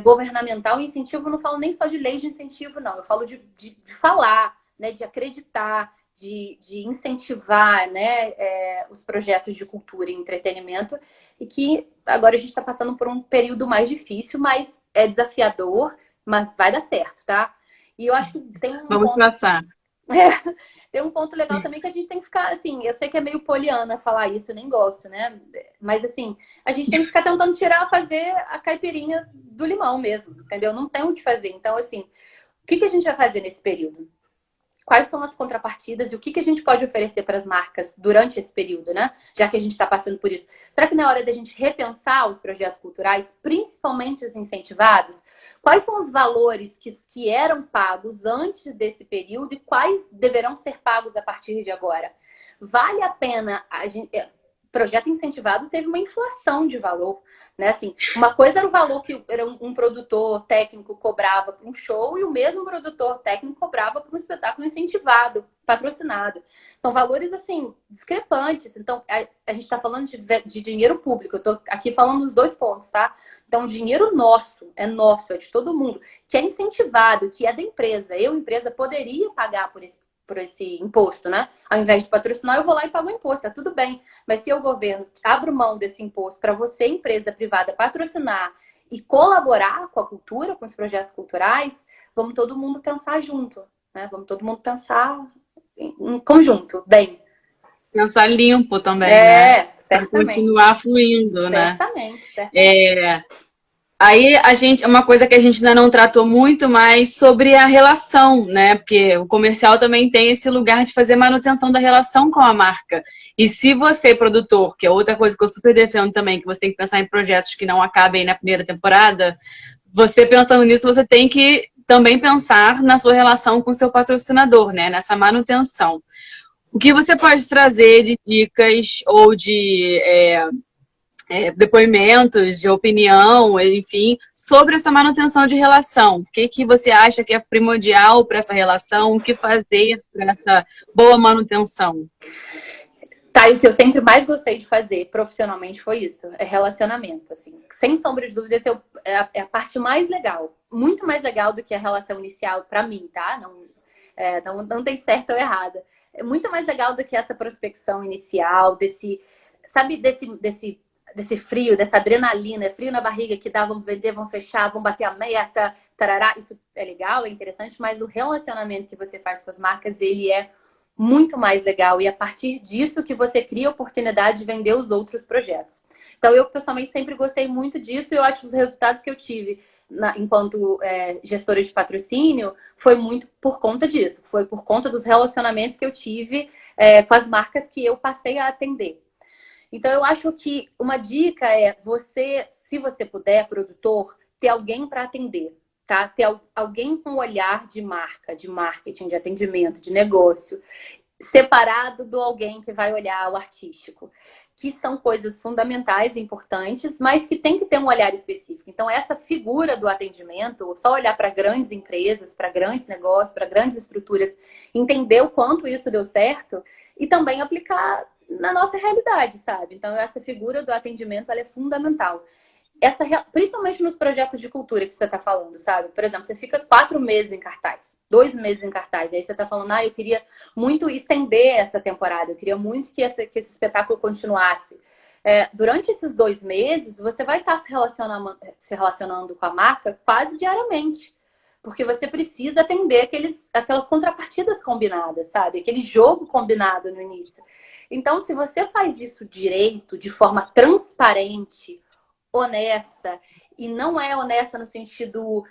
governamental, incentivo, não falo nem só de leis de incentivo, não. Eu falo de falar, né, de acreditar, de incentivar, né, os projetos de cultura e entretenimento, e que agora a gente está passando por um período mais difícil, mas é desafiador, mas vai dar certo, tá? E eu acho que tem um Vamos passar. Tem um ponto legal também que a gente tem que ficar, assim, eu sei que é meio poliana falar isso, eu nem gosto, né? Mas, assim, a gente tem que ficar tentando fazer a caipirinha do limão mesmo, entendeu? Não tem o que fazer. Então, assim, o que a gente vai fazer nesse período? Quais são as contrapartidas e o que a gente pode oferecer para as marcas durante esse período, né? Já que a gente está passando por isso. Será que não é hora da gente repensar os projetos culturais, principalmente os incentivados? Quais são os valores que eram pagos antes desse período e quais deverão ser pagos a partir de agora? Vale a pena a gente... Projeto incentivado teve uma inflação de valor, né? Assim, uma coisa era o valor que um produtor técnico cobrava para um show e o mesmo produtor técnico cobrava para um espetáculo incentivado, patrocinado. São valores, assim, discrepantes. Então, a gente está falando de dinheiro público. Eu estou aqui falando dos dois pontos, tá? Então, o dinheiro nosso, é de todo mundo, que é incentivado, que é da empresa. Eu, empresa, poderia pagar por esse imposto, né? Ao invés de patrocinar, eu vou lá e pago o imposto, tá tudo bem. Mas se o governo abre mão desse imposto para você, empresa privada, patrocinar e colaborar com a cultura, com os projetos culturais, vamos todo mundo pensar junto, né? Vamos todo mundo pensar em conjunto, bem. Pensar limpo também, né? Certamente. Pra continuar fluindo, né? Certamente. Aí uma coisa que a gente ainda não tratou muito mais sobre a relação, né? Porque o comercial também tem esse lugar de fazer manutenção da relação com a marca. E se você, produtor, que é outra coisa que eu super defendo também, que você tem que pensar em projetos que não acabem na primeira temporada, você pensando nisso, você tem que também pensar na sua relação com o seu patrocinador, né? Nessa manutenção. O que você pode trazer de dicas ou de depoimentos, de opinião, enfim, sobre essa manutenção de relação? O que você acha que é primordial para essa relação? O que fazer para essa boa manutenção? Tá, e o que eu sempre mais gostei de fazer profissionalmente foi isso, é relacionamento, assim. Sem sombra de dúvida, é a parte mais legal. Muito mais legal do que a relação inicial para mim, tá? Não tem certo ou errada. É muito mais legal do que essa prospecção inicial, desse frio, dessa adrenalina, frio na barriga que dá, vamos vender, vamos fechar, vamos bater a meta, tarará. Isso é legal, é interessante, mas o relacionamento que você faz com as marcas, ele é muito mais legal. E a partir disso que você cria a oportunidade de vender os outros projetos. Então, eu pessoalmente sempre gostei muito disso e eu acho que os resultados que eu tive enquanto gestora de patrocínio foi muito por conta disso. Foi por conta dos relacionamentos que eu tive com as marcas que eu passei a atender. Então, eu acho que uma dica é você, se você puder, produtor, ter alguém para atender, tá? Ter alguém com olhar de marca, de marketing, de atendimento, de negócio. separado do alguém que vai olhar o artístico, que são coisas fundamentais e importantes, mas que tem que ter um olhar específico. Então, essa figura do atendimento, só olhar para grandes empresas, para grandes negócios, para grandes estruturas, entender o quanto isso deu certo e também aplicar na nossa realidade, sabe? Então, essa figura do atendimento, ela é fundamental. Principalmente nos projetos de cultura que você está falando, sabe? Por exemplo, você fica 4 meses em cartaz, 2 meses em cartaz, aí você está falando, eu queria muito estender essa temporada, eu queria muito que esse espetáculo continuasse. Durante esses 2 meses, você vai estar se relacionando com a marca quase diariamente, porque você precisa atender aquelas contrapartidas combinadas, sabe? Aquele jogo combinado no início. Então, se você faz isso direito, de forma transparente, honesta, e não é honesta no sentido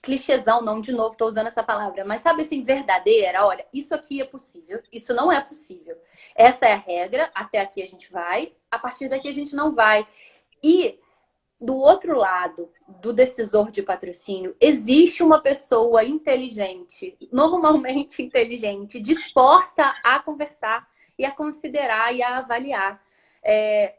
clichêzão, não, de novo, estou usando essa palavra, mas sabe assim, verdadeira, olha, isso aqui é possível, isso não é possível. Essa é a regra, até aqui a gente vai, a partir daqui a gente não vai. E do outro lado do decisor de patrocínio, existe uma pessoa inteligente, normalmente inteligente, disposta a conversar e a considerar e a avaliar.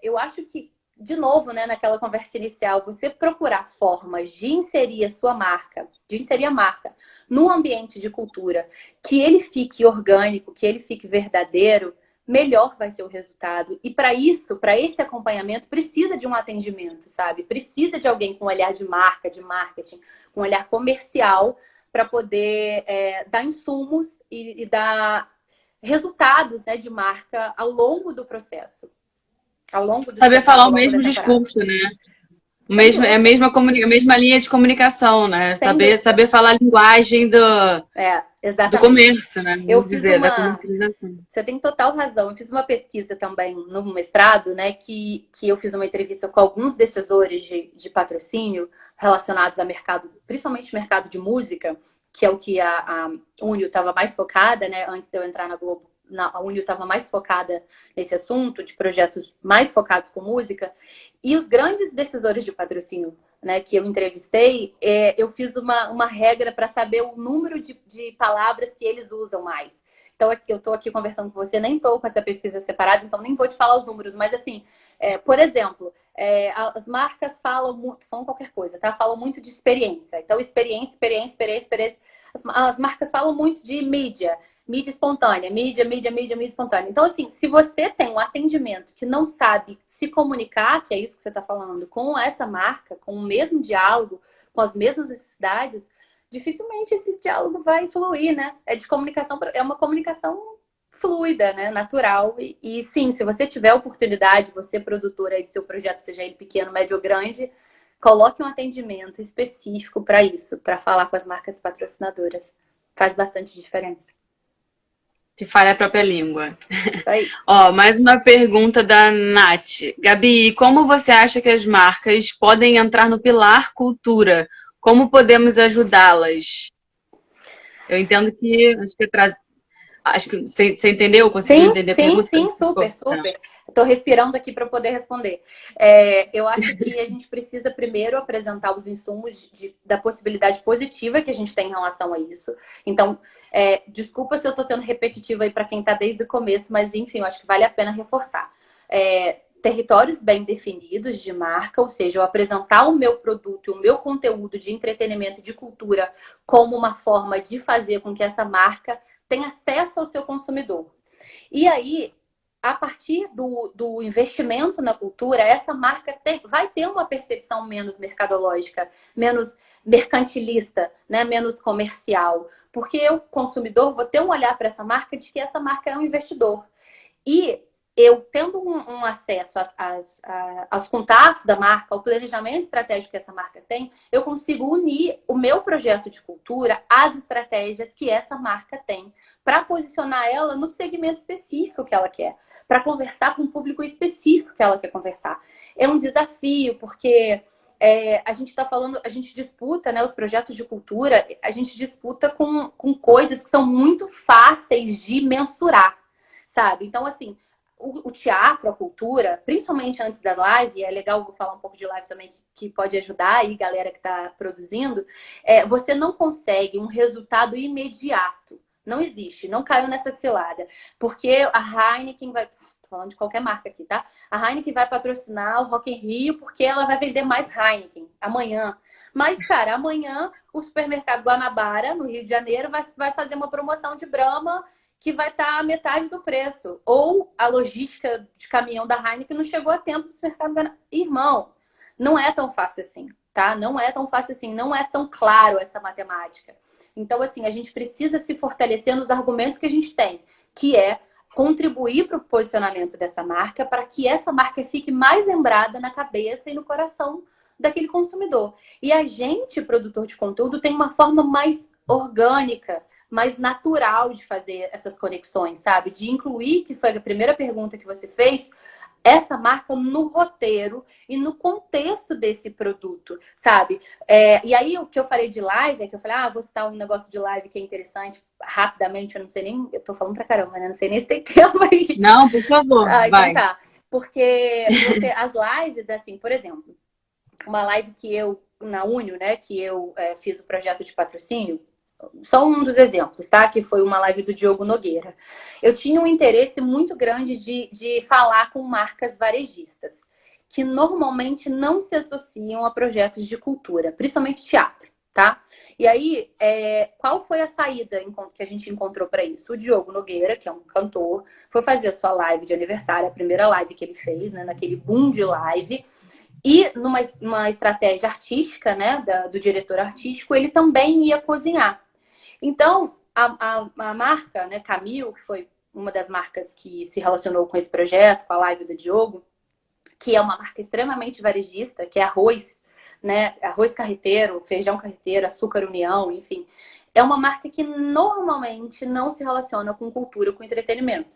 Eu acho que, de novo, né, naquela conversa inicial, você procurar formas de inserir a sua marca, de inserir a marca no ambiente de cultura, que ele fique orgânico, que ele fique verdadeiro, melhor vai ser o resultado. E para isso, para esse acompanhamento, precisa de um atendimento, sabe? Precisa de alguém com olhar de marca, de marketing, com olhar comercial, para poder dar insumos e dar resultados, né, de marca ao longo do processo. Ao longo do Saber falar o mesmo discurso, né? É a mesma linha de comunicação, né? Saber falar a linguagem do comércio, né? Da comercialização. Você tem total razão. Eu fiz uma pesquisa também no mestrado, né? Que eu fiz uma entrevista com alguns decisores de patrocínio relacionados a mercado, principalmente mercado de música, que é o que a Unio estava mais focada, né? Antes de eu entrar na Globo. A Unio estava mais focada nesse assunto, de projetos mais focados com música. E os grandes decisores de patrocínio, né, que eu entrevistei, eu fiz uma regra para saber o número de palavras que eles usam mais. Então, eu estou aqui conversando com você, nem estou com essa pesquisa separada, então nem vou te falar os números. Mas, assim, por exemplo, as marcas falam qualquer coisa, tá? Falam muito de experiência. Então, experiência. As marcas falam muito de mídia espontânea, mídia espontânea. Então, assim, se você tem um atendimento que não sabe se comunicar, que é isso que você está falando, com essa marca, com o mesmo diálogo, com as mesmas necessidades, dificilmente esse diálogo vai fluir, né? É uma comunicação fluida, né? Natural. E sim, se você tiver oportunidade, você produtora aí do seu projeto, seja ele pequeno, médio ou grande, coloque um atendimento específico para isso, para falar com as marcas patrocinadoras. Faz bastante diferença. Que fale a própria língua. Isso aí. Mais uma pergunta da Nath. Gabi, como você acha que as marcas podem entrar no pilar cultura? Como podemos ajudá-las? Eu entendo que... Acho que você entendeu? Conseguiu entender a pergunta? Sim, super. Estou respirando aqui para poder responder. Eu acho que a gente precisa primeiro apresentar os insumos da possibilidade positiva que a gente tem em relação a isso. Então, desculpa se eu estou sendo repetitiva aí para quem está desde o começo, mas enfim, eu acho que vale a pena reforçar. Territórios bem definidos de marca, ou seja, eu apresentar o meu produto, o meu conteúdo de entretenimento e de cultura como uma forma de fazer com que essa marca tenha acesso ao seu consumidor. E aí, a partir do investimento na cultura, essa marca vai ter uma percepção menos mercadológica, menos mercantilista, né? Menos comercial. Porque eu, consumidor, vou ter um olhar para essa marca de que essa marca é um investidor. E eu, tendo um acesso aos contatos da marca, ao planejamento estratégico que essa marca tem, eu consigo unir o meu projeto de cultura às estratégias que essa marca tem, para posicionar ela no segmento específico que ela quer, para conversar com o público específico que ela quer conversar. É um desafio, porque a gente está falando, a gente disputa, né, os projetos de cultura, a gente disputa com coisas que são muito fáceis de mensurar, sabe? Então, assim, o teatro, a cultura, principalmente antes da live, é legal, vou falar um pouco de live também, que pode ajudar aí, galera que está produzindo, você não consegue um resultado imediato Não existe, não caiu nessa cilada. Porque a Heineken vai... Tô falando de qualquer marca aqui, tá? A Heineken vai patrocinar o Rock in Rio porque ela vai vender mais Heineken amanhã. Mas, cara, amanhã o supermercado Guanabara, no Rio de Janeiro, vai fazer uma promoção de Brahma que vai estar a metade do preço. Ou a logística de caminhão da Heineken não chegou a tempo do supermercado Guanabara. Irmão, não é tão fácil assim, tá? Não é tão fácil assim, não é tão claro essa matemática. Então, assim, a gente precisa se fortalecer nos argumentos que a gente tem, que é contribuir para o posicionamento dessa marca para que essa marca fique mais lembrada na cabeça e no coração daquele consumidor. E a gente, produtor de conteúdo, tem uma forma mais orgânica, mais natural de fazer essas conexões, sabe? De incluir, que foi a primeira pergunta que você fez, essa marca no roteiro e no contexto desse produto, sabe? E aí, o que eu falei de live, é que eu falei, vou citar um negócio de live que é interessante, rapidamente, eu não sei nem, eu tô falando pra caramba, né? Não sei nem se tem tempo aí. Não, por favor, vai. Então tá. Porque as lives, assim, por exemplo, uma live que eu, na Unio, né, que eu fiz o projeto de patrocínio, só um dos exemplos, tá? Que foi uma live do Diogo Nogueira. Eu tinha um interesse muito grande de falar com marcas varejistas, que normalmente não se associam a projetos de cultura, principalmente teatro, tá? E aí, qual foi a saída que a gente encontrou para isso? O Diogo Nogueira, que é um cantor, foi fazer a sua live de aniversário, a primeira live que ele fez, né? Naquele boom de live. E numa estratégia artística, né? Do diretor artístico, ele também ia cozinhar. Então, a marca, né, Camil, que foi uma das marcas que se relacionou com esse projeto, com a live do Diogo, que é uma marca extremamente varejista, que é arroz, né, arroz carreteiro, feijão carreteiro, açúcar União, enfim. É uma marca que normalmente não se relaciona com cultura, com entretenimento.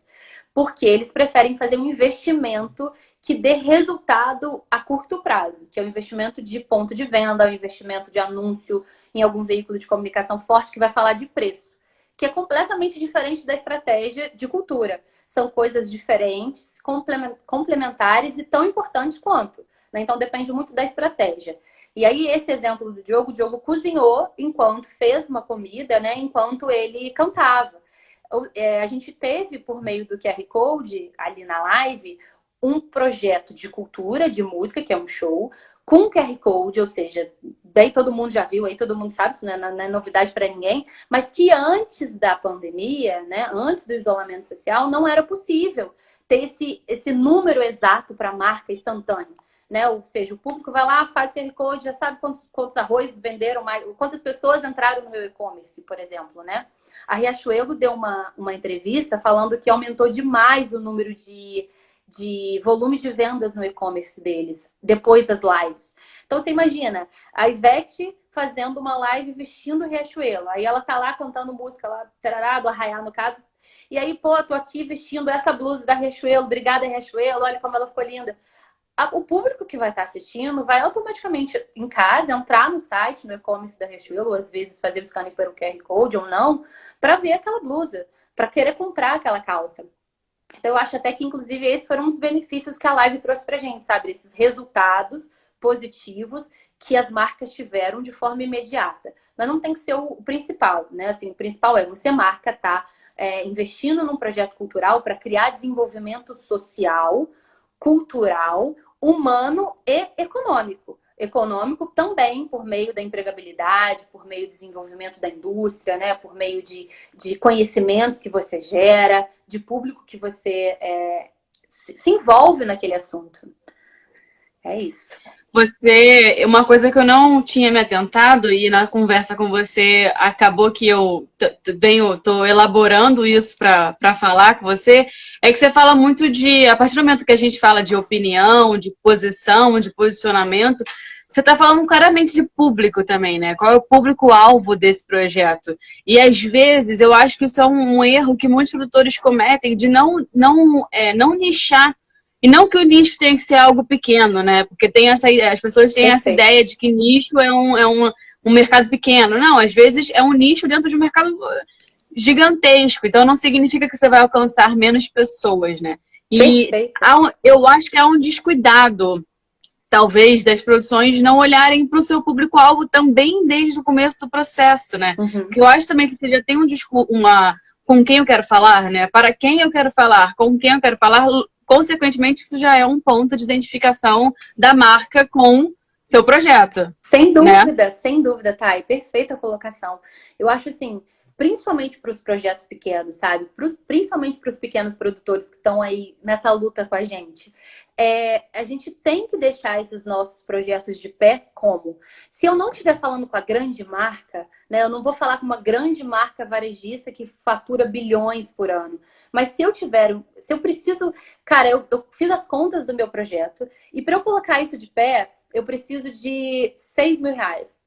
Porque eles preferem fazer um investimento que dê resultado a curto prazo, que é o investimento de ponto de venda, o investimento de anúncio em algum veículo de comunicação forte que vai falar de preço, que é completamente diferente da estratégia de cultura. São coisas diferentes, complementares e tão importantes quanto, né? Então depende muito da estratégia. E aí esse exemplo do Diogo, o Diogo cozinhou enquanto fez uma comida, né? Enquanto ele cantava. A gente teve, por meio do QR Code, ali na live, um projeto de cultura, de música, que é um show, com QR Code, ou seja, daí todo mundo já viu, aí todo mundo sabe, isso não é novidade para ninguém, mas que antes da pandemia, né, antes do isolamento social, não era possível ter esse número exato para a marca instantânea. Né? Ou seja, o público vai lá, faz QR Code, já sabe quantos arroz venderam, quantas pessoas entraram no meu e-commerce, por exemplo, né? A Riachuelo deu uma entrevista falando que aumentou demais o número de volume de vendas no e-commerce deles, depois das lives. Então, você imagina, a Ivete fazendo uma live vestindo o Riachuelo. Aí ela tá lá cantando música lá, tarará, do Arraiá, no caso. E aí, pô, tô aqui vestindo essa blusa da Riachuelo, obrigada, Riachuelo, olha como ela ficou linda. O público que vai estar assistindo vai automaticamente em casa entrar no site, no e-commerce da Riachuelo, ou às vezes fazer o scanning pelo QR Code ou não, para ver aquela blusa, para querer comprar aquela calça. Então, eu acho até que, inclusive, esses foram um dos benefícios que a live trouxe pra gente, sabe? Esses resultados positivos que as marcas tiveram de forma imediata. Mas não tem que ser o principal, né? Assim, o principal é você, marca, tá investindo num projeto cultural para criar desenvolvimento social, cultural, humano e econômico. Econômico também por meio da empregabilidade, por meio do desenvolvimento da indústria, né? Por meio de conhecimentos que você gera, de público que você se envolve naquele assunto. É isso. Uma coisa que eu não tinha me atentado, e na conversa com você acabou que eu tô elaborando isso para falar com você, é que você fala muito a partir do momento que a gente fala de opinião, de posição, de posicionamento, você está falando claramente de público também, né? Qual é o público-alvo desse projeto? E às vezes eu acho que isso é um erro que muitos produtores cometem de não nichar. E não que o nicho tenha que ser algo pequeno, né? Porque as pessoas têm essa ideia de que nicho é um mercado pequeno. Não, às vezes é um nicho dentro de um mercado gigantesco. Então não significa que você vai alcançar menos pessoas, né? E eu acho que há um descuidado talvez, das produções não olharem para o seu público-alvo também desde o começo do processo, né? Uhum. Porque eu acho também que você já tem um discurso, com quem eu quero falar, né? Para quem eu quero falar, com quem eu quero falar, consequentemente, isso já é um ponto de identificação da marca com seu projeto. Sem dúvida, né? sem dúvida, Thay. Perfeita colocação. Eu acho assim, principalmente para os projetos pequenos, sabe? Principalmente para os pequenos produtores que estão aí nessa luta com a gente. A gente tem que deixar esses nossos projetos de pé como? Se eu não estiver falando com a grande marca, né? Eu não vou falar com uma grande marca varejista que fatura bilhões por ano. Mas se eu preciso, cara, eu fiz as contas do meu projeto e para eu colocar isso de pé, eu preciso de 6 mil reais.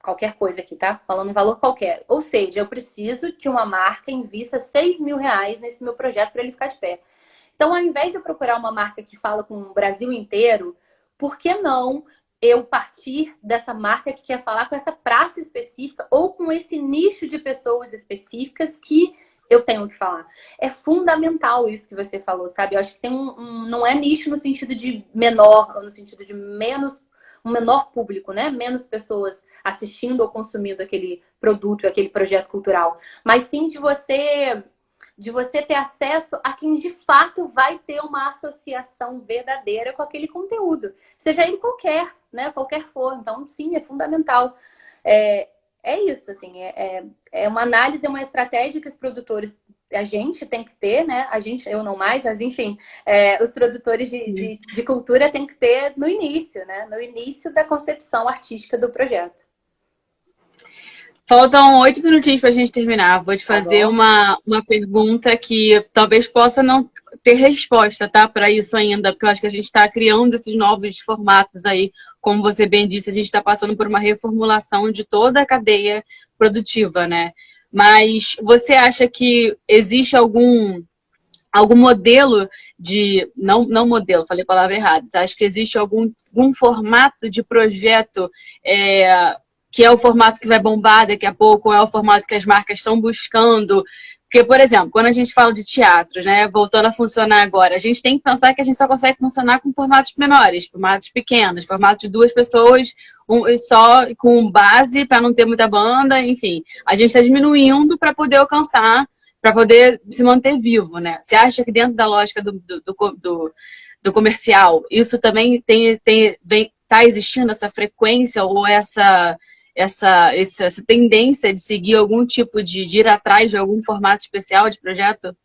Qualquer coisa aqui, tá? Falando um valor qualquer. Ou seja, eu preciso que uma marca invista 6 mil reais nesse meu projeto para ele ficar de pé. Então, ao invés de eu procurar uma marca que fala com o Brasil inteiro, por que não eu partir dessa marca que quer falar com essa praça específica ou com esse nicho de pessoas específicas que eu tenho que falar? É fundamental isso que você falou, sabe? Eu acho que tem não é nicho no sentido de menor, ou no sentido de um menor público, né? Menos pessoas assistindo ou consumindo aquele produto, aquele projeto cultural. Mas sim de você ter acesso a quem de fato vai ter uma associação verdadeira com aquele conteúdo. Seja ele qualquer, né? Qualquer for. Então, sim, é fundamental. É isso, assim, é uma análise, é uma estratégia que os produtores, a gente tem que ter, né? A gente, eu não mais, mas enfim, os produtores de cultura tem que ter no início, né? No início da concepção artística do projeto. Faltam 8 minutinhos para a gente terminar. Vou te Tá fazer bom? uma pergunta que talvez possa não ter resposta, tá? Para isso ainda, porque eu acho que a gente está criando esses novos formatos aí. Como você bem disse, a gente está passando por uma reformulação de toda a cadeia produtiva, né? Mas você acha que existe algum modelo de... Não modelo, falei a palavra errada. Você acha que existe algum formato de projeto que é o formato que vai bombar daqui a pouco, ou é o formato que as marcas estão buscando? Porque, por exemplo, quando a gente fala de teatro, né, voltando a funcionar agora, a gente tem que pensar que a gente só consegue funcionar com formatos menores, formatos pequenos, formato de 2 pessoas, só com base para não ter muita banda, enfim. A gente está diminuindo para poder alcançar, para poder se manter vivo, né? Você acha que dentro da lógica do comercial, isso também está existindo essa frequência ou essa tendência de seguir algum tipo de ir atrás de algum formato especial de projeto?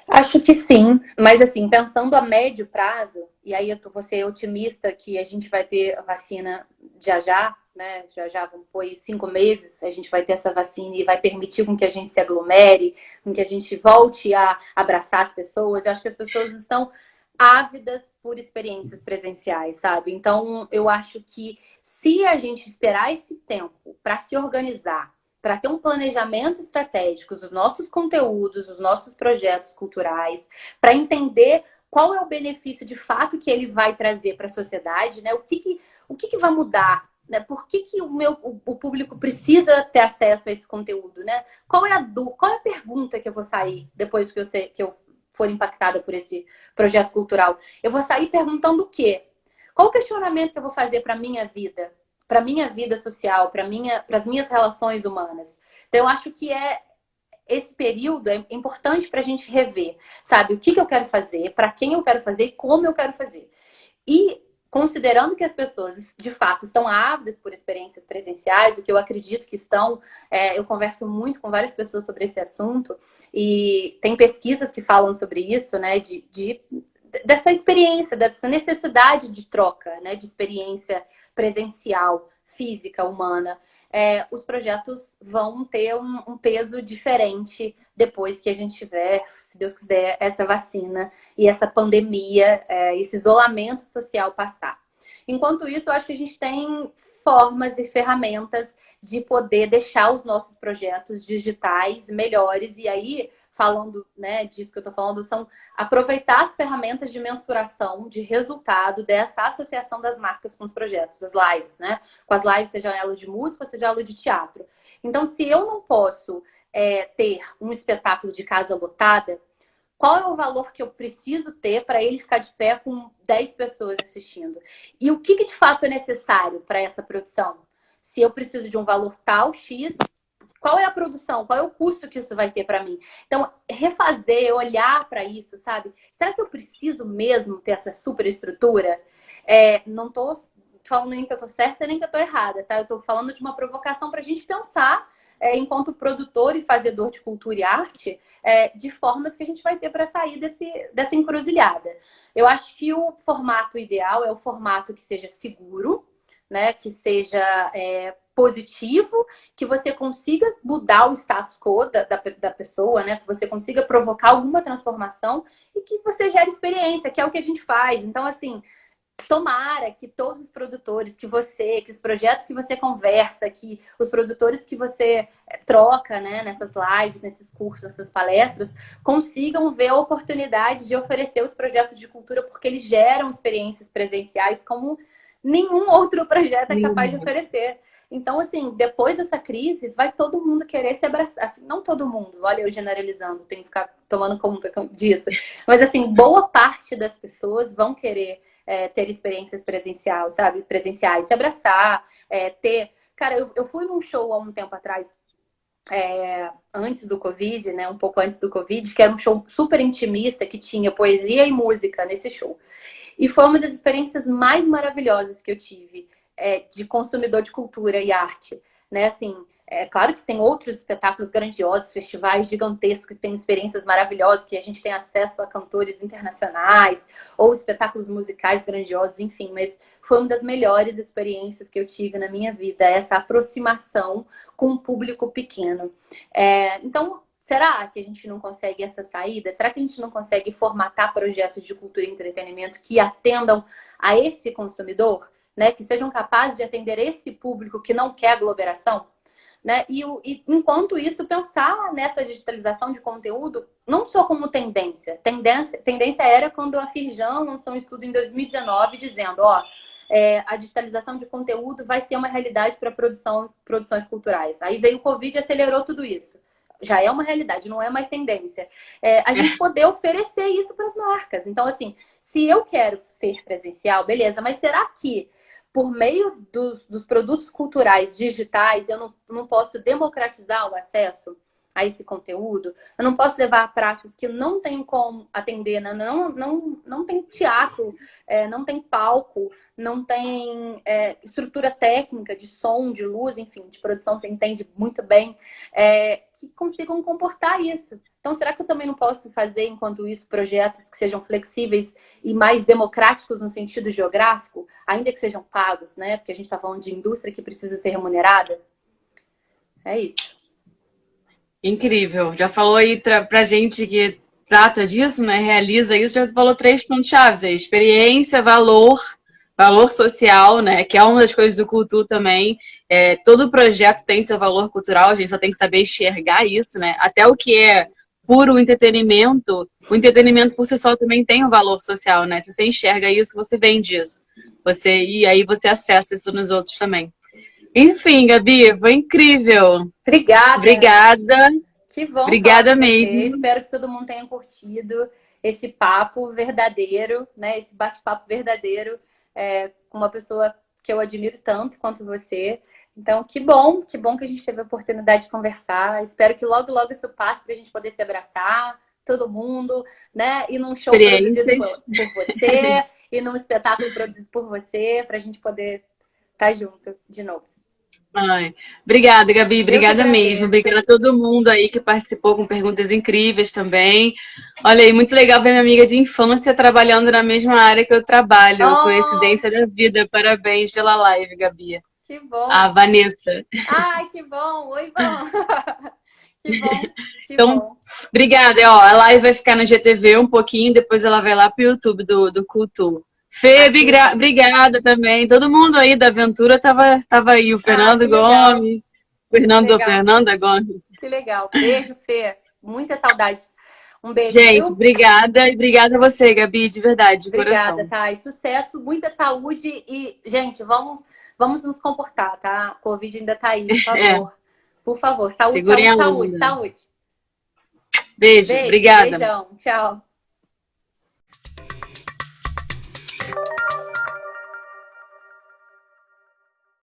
Acho que sim, mas assim, pensando a médio prazo, e aí eu vou ser otimista que a gente vai ter a vacina já, né? Já vamos pôr 5 meses, a gente vai ter essa vacina e vai permitir com que a gente se aglomere, com que a gente volte a abraçar as pessoas. Eu acho que as pessoas estão ávidas por experiências presenciais, sabe? Então, eu acho que se a gente esperar esse tempo para se organizar, para ter um planejamento estratégico dos nossos conteúdos, dos nossos projetos culturais, para entender qual é o benefício de fato que ele vai trazer para a sociedade, né? O que vai mudar, né? Por que o público precisa ter acesso a esse conteúdo, né? Qual é a pergunta que eu vou sair depois que eu for impactada por esse projeto cultural? Eu vou sair perguntando o quê? Qual o questionamento que eu vou fazer para minha vida? Para minha vida social, para as minhas relações humanas. Então, eu acho que esse período é importante para a gente rever, sabe? O que eu quero fazer, para quem eu quero fazer e como eu quero fazer. E considerando que as pessoas, de fato, estão ávidas por experiências presenciais, o que eu acredito que estão, eu converso muito com várias pessoas sobre esse assunto, e tem pesquisas que falam sobre isso, né? Dessa experiência, dessa necessidade de troca, né, de experiência presencial, física, humana. Os projetos vão ter um peso diferente depois que a gente tiver, se Deus quiser, essa vacina e essa pandemia, esse isolamento social passar. Enquanto isso, eu acho que a gente tem formas e ferramentas de poder deixar os nossos projetos digitais melhores, e aí falando, né, disso que eu estou falando, são aproveitar as ferramentas de mensuração de resultado dessa associação das marcas com os projetos, as lives, né? Com as lives, seja ela de música, seja ela de teatro. Então, se eu não posso ter um espetáculo de casa lotada, qual é o valor que eu preciso ter para ele ficar de pé com 10 pessoas assistindo? E o que de fato é necessário para essa produção? Se eu preciso de um valor tal, X, qual é a produção? Qual é o custo que isso vai ter para mim? Então, refazer, olhar para isso, sabe? Será que eu preciso mesmo ter essa superestrutura? Não estou falando nem que eu estou certa, nem que eu estou errada, tá? Eu estou falando de uma provocação para a gente pensar, enquanto produtor e fazedor de cultura e arte, de formas que a gente vai ter para sair dessa encruzilhada. Eu acho que o formato ideal é o formato que seja seguro, né? Que seja positivo, que você consiga mudar o status quo da pessoa, né? Que você consiga provocar alguma transformação e que você gere experiência, que é o que a gente faz. Então, assim, tomara que todos os produtores que os projetos que você conversa, que os produtores que você troca, né, nessas lives, nesses cursos, nessas palestras, consigam ver a oportunidade de oferecer os projetos de cultura, porque eles geram experiências presenciais como nenhum outro projeto é capaz de oferecer. Então, assim, depois dessa crise, vai todo mundo querer se abraçar. Assim, não todo mundo, olha, eu generalizando, tenho que ficar tomando conta disso. Mas, assim, boa parte das pessoas vão querer ter experiências presenciais, sabe? Presenciais, se abraçar, ter... Cara, eu fui num show há um tempo atrás, antes do Covid, né? Um pouco antes do Covid, que era um show super intimista, que tinha poesia e música nesse show. E foi uma das experiências mais maravilhosas que eu tive de consumidor de cultura e arte, né? Assim, claro que tem outros espetáculos grandiosos, festivais gigantescos que têm experiências maravilhosas, que a gente tem acesso a cantores internacionais ou espetáculos musicais grandiosos, enfim, mas foi uma das melhores experiências que eu tive na minha vida, essa aproximação com um público pequeno. Então, será que a gente não consegue essa saída? Será que a gente não consegue formatar projetos de cultura e entretenimento que atendam a esse consumidor, né? Que sejam capazes de atender esse público que não quer aglomeração? Né? E enquanto isso, pensar nessa digitalização de conteúdo não só como tendência. Tendência era quando a Firjan lançou um estudo em 2019 dizendo, a digitalização de conteúdo vai ser uma realidade para produções culturais. Aí veio o Covid e acelerou tudo isso. Já é uma realidade, não é mais tendência. A gente poder oferecer isso para as marcas. Então, assim, se eu quero ser presencial, beleza, mas será que por meio dos produtos culturais digitais eu não posso democratizar o acesso a esse conteúdo? Eu não posso levar a praças que não tem como atender, né? Não tem teatro, não tem palco, não tem estrutura técnica de som, de luz, enfim, de produção, você entende muito bem, que consigam comportar isso. Então, será que eu também não posso fazer, enquanto isso, projetos que sejam flexíveis e mais democráticos no sentido geográfico, ainda que sejam pagos, né? Porque a gente está falando de indústria que precisa ser remunerada. É isso. Incrível. Já falou aí pra gente que trata disso, né? Realiza isso, já falou 3 pontos-chave aí. Experiência, valor social, né? Que é uma das coisas do Cultu também. Todo projeto tem seu valor cultural, a gente só tem que saber enxergar isso, né? Até o que é puro entretenimento, o entretenimento por si só também tem um valor social, né? Se você enxerga isso, você vende isso. E aí você acessa isso nos outros também. Enfim, Gabi, foi incrível. Obrigada. Obrigada. Que bom. Obrigada mesmo. Espero que todo mundo tenha curtido esse papo verdadeiro, né? Esse bate-papo verdadeiro com uma pessoa que eu admiro tanto quanto você. Então, que bom que a gente teve a oportunidade de conversar. Espero que logo, logo isso passe para a gente poder se abraçar, todo mundo, né? E num show produzido por você, e num espetáculo produzido por você, para a gente poder estar junto de novo. Ai, obrigada, Gabi. Obrigada mesmo. Obrigada a todo mundo aí que participou com perguntas incríveis também. Olha aí, muito legal ver minha amiga de infância trabalhando na mesma área que eu trabalho. Coincidência da vida. Parabéns pela live, Gabi. Que bom. A Vanessa. Ai, que bom. Oi, bom. Que bom. Então, obrigada. A live vai ficar no GTV um pouquinho, depois ela vai lá pro YouTube do Cultu. Fê, obrigada também. Todo mundo aí da aventura tava aí. O Fernando Gomes. Fernanda Gomes. Que legal. Beijo, Fê. Muita saudade. Um beijo. Gente, obrigada. E obrigada a você, Gabi, de verdade, de coração. Obrigada, tá? E sucesso, muita saúde. E, gente, vamos nos comportar, tá? A Covid ainda tá aí, por favor. Por favor. Saúde, saúde, saúde. Beijo, Beijo, obrigada. beijão, tchau.